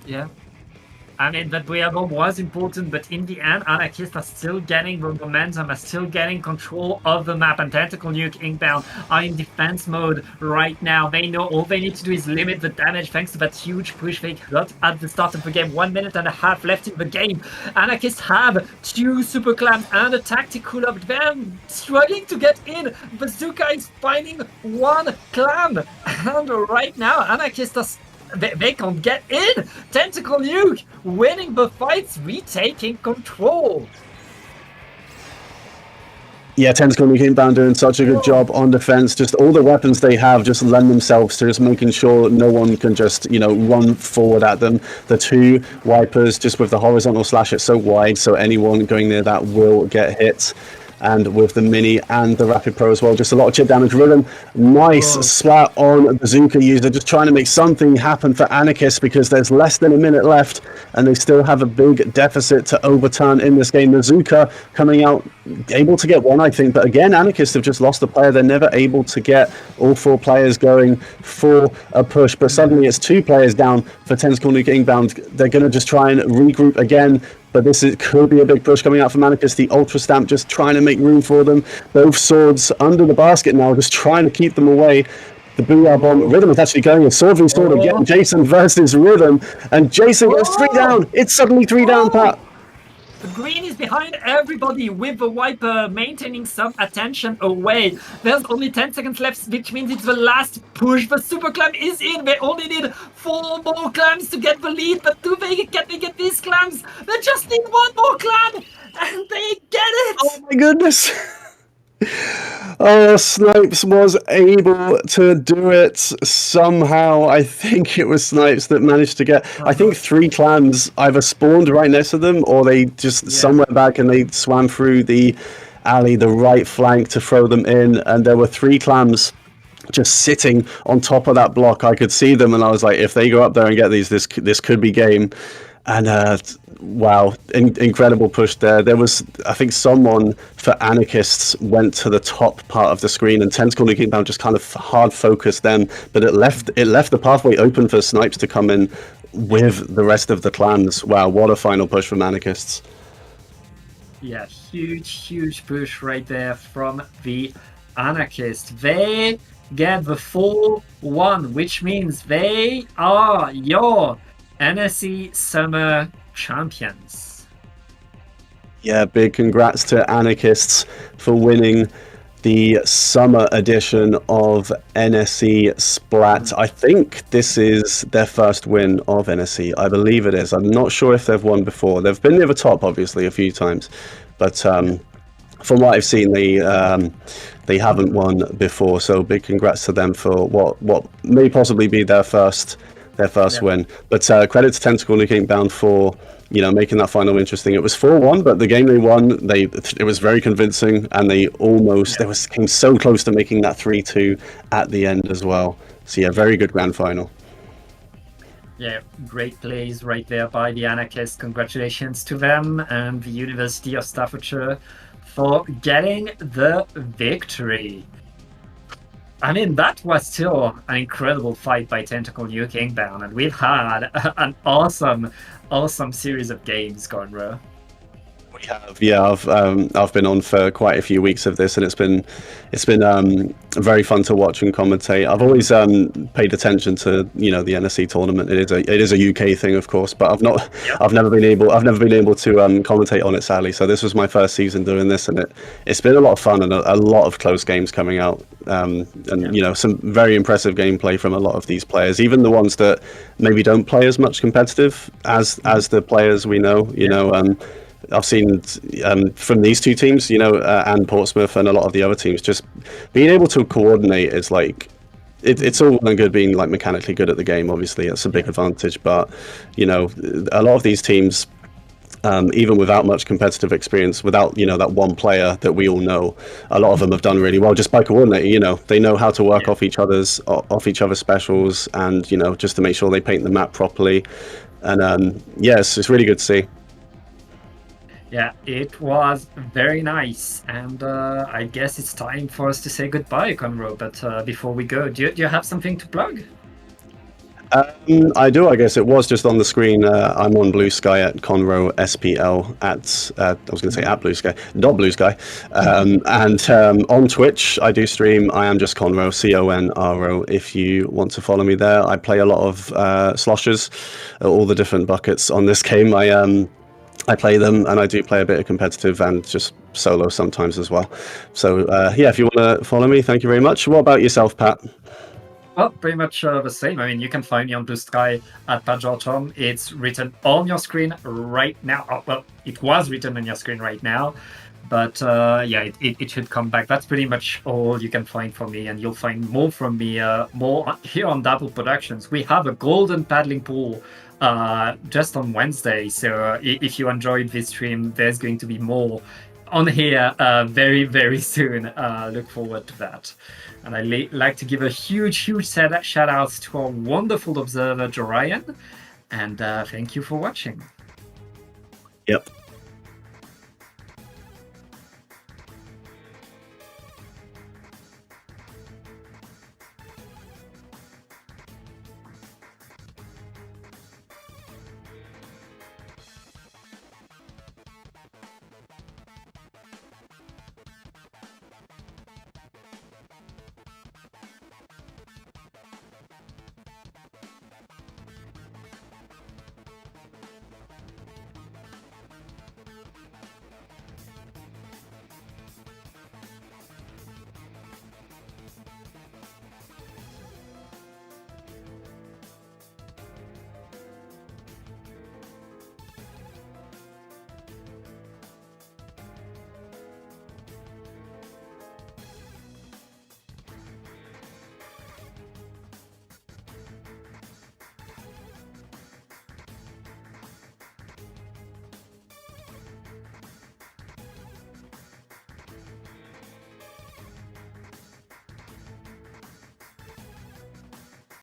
Yeah. I mean, that Booyah Bomb was important, but in the end, Anarchists are still getting the momentum, are still getting control of the map, and Tentacle Nuke Inbound are in defense mode right now. They know all they need to do is limit the damage thanks to that huge push they got at the start of the game. 1 minute and a half left in the game. Anarchists have 2 super clans and a tactical up. They're struggling to get in. Bazooka is finding 1 clan, and right now, Anarchists are they can't get in! Tentacle Nuke winning the fights, retaking control! Yeah, Tentacle Nuke Inbound doing such a good job on defense. Just all the weapons they have just lend themselves to just making sure no one can just, run forward at them. The 2 wipers, just with the horizontal slash, it's so wide, so anyone going near that will get hit. And with the Mini and the Rapid Pro as well, just a lot of chip damage. Rhythm, nice splat on Bazooka user, just trying to make something happen for Anarchists, because there's less than a minute left and they still have a big deficit to overturn in this game. Bazooka coming out able to get 1, I think, but again, Anarchists have just lost the player. They're never able to get all 4 players going for a push, but suddenly it's 2 players down for Tentacle Nuke Inbound. They're going to just try and regroup again. But could be a big push coming out from Anarchist. The Ultra Stamp just trying to make room for them. Both swords under the basket now, just trying to keep them away. The Booyah Bomb. Rhythm is actually going a sword v sword again. Jason versus Rhythm. And Jason goes 3 down. It's suddenly 3 down, Pat. The green is behind everybody with the wiper maintaining some attention away. There's only 10 seconds left, which means it's the last push. The super clan is in. They only need 4 more clans to get the lead, but can they get these clans? They just need 1 more clan and they get it! Oh my goodness. Oh, Snipes was able to do it somehow. I think it was Snipes that managed to get, I think 3 clans either spawned right next to them, or they just somewhere back and they swam through the alley, the right flank, to throw them in, and there were 3 clans just sitting on top of that block. I could see them and I was like, if they go up there and get these, this could be game. And wow, incredible push there. There was, I think someone for Anarchists went to the top part of the screen, and Tentacle Nuke Inbound just kind of hard focused them, but it left the pathway open for Snipes to come in with the rest of the clans. Wow, what a final push from Anarchists. Yeah, huge push right there from the Anarchists. They get the 4-1, which means they are your NSE Summer Champions. Yeah, big congrats to Anarchists for winning the summer edition of NSE Splat. I think this is their first win of NSE. I believe it is. I'm not sure if they've won before. They've been near the top, obviously, a few times, but from what I've seen, they haven't won before. So big congrats to them for what may possibly be their first win. But credit to Tentacle Nuke Inbound for making that final interesting. It was 4-1, but the game they won, it was very convincing, and they came so close to making that 3-2 at the end as well. So yeah, very good grand final. Yeah, great plays right there by the Anarchists. Congratulations to them and the University of Staffordshire for getting the victory. I mean, that was still an incredible fight by Tentacle Nuke Inbound, and we've had an awesome series of games, Conroe. We have, yeah. I've been on for quite a few weeks of this, and it's been very fun to watch and commentate. I've always paid attention to the NSE tournament. It is a UK thing, of course, but I've never been able to commentate on it, sadly. So this was my first season doing this, and it's been a lot of fun and a lot of close games coming out, and some very impressive gameplay from a lot of these players, even the ones that maybe don't play as much competitive as the players we know. I've seen from these two teams, and Portsmouth and a lot of the other teams, just being able to coordinate is like, it's all well and good being like mechanically good at the game. Obviously, it's a big advantage, but a lot of these teams, even without much competitive experience, without that one player that we all know, a lot of them have done really well just by coordinating. They know how to work off each other's specials, and just to make sure they paint the map properly. And it's really good to see. Yeah, it was very nice, and I guess it's time for us to say goodbye, Conroe. But before we go, do you have something to plug? I do. I guess it was just on the screen. I'm on Blue Sky at Conroe SPL at I was going to say at Blue Sky, not Blue Sky, and on Twitch I do stream. I am just Conroe, CONRO. If you want to follow me there, I play a lot of sloshes, all the different buckets on this game. I play them, and I do play a bit of competitive and just solo sometimes as well. So if you want to follow me, thank you very much. What about yourself, Pat? Well, pretty much the same. I mean, you can find me on Blue Sky at PatJortom. It's written on your screen right now. Oh, well, it was written on your screen right now, but it should come back. That's pretty much all you can find from me, and you'll find more from me, more here on Dapple Productions. We have a golden paddling pool just on Wednesday, so if you enjoyed this stream, there's going to be more on here very, very soon. Look forward to that. And I'd like to give a huge shout outs to our wonderful observer, Jorian, and thank you for watching. Yep.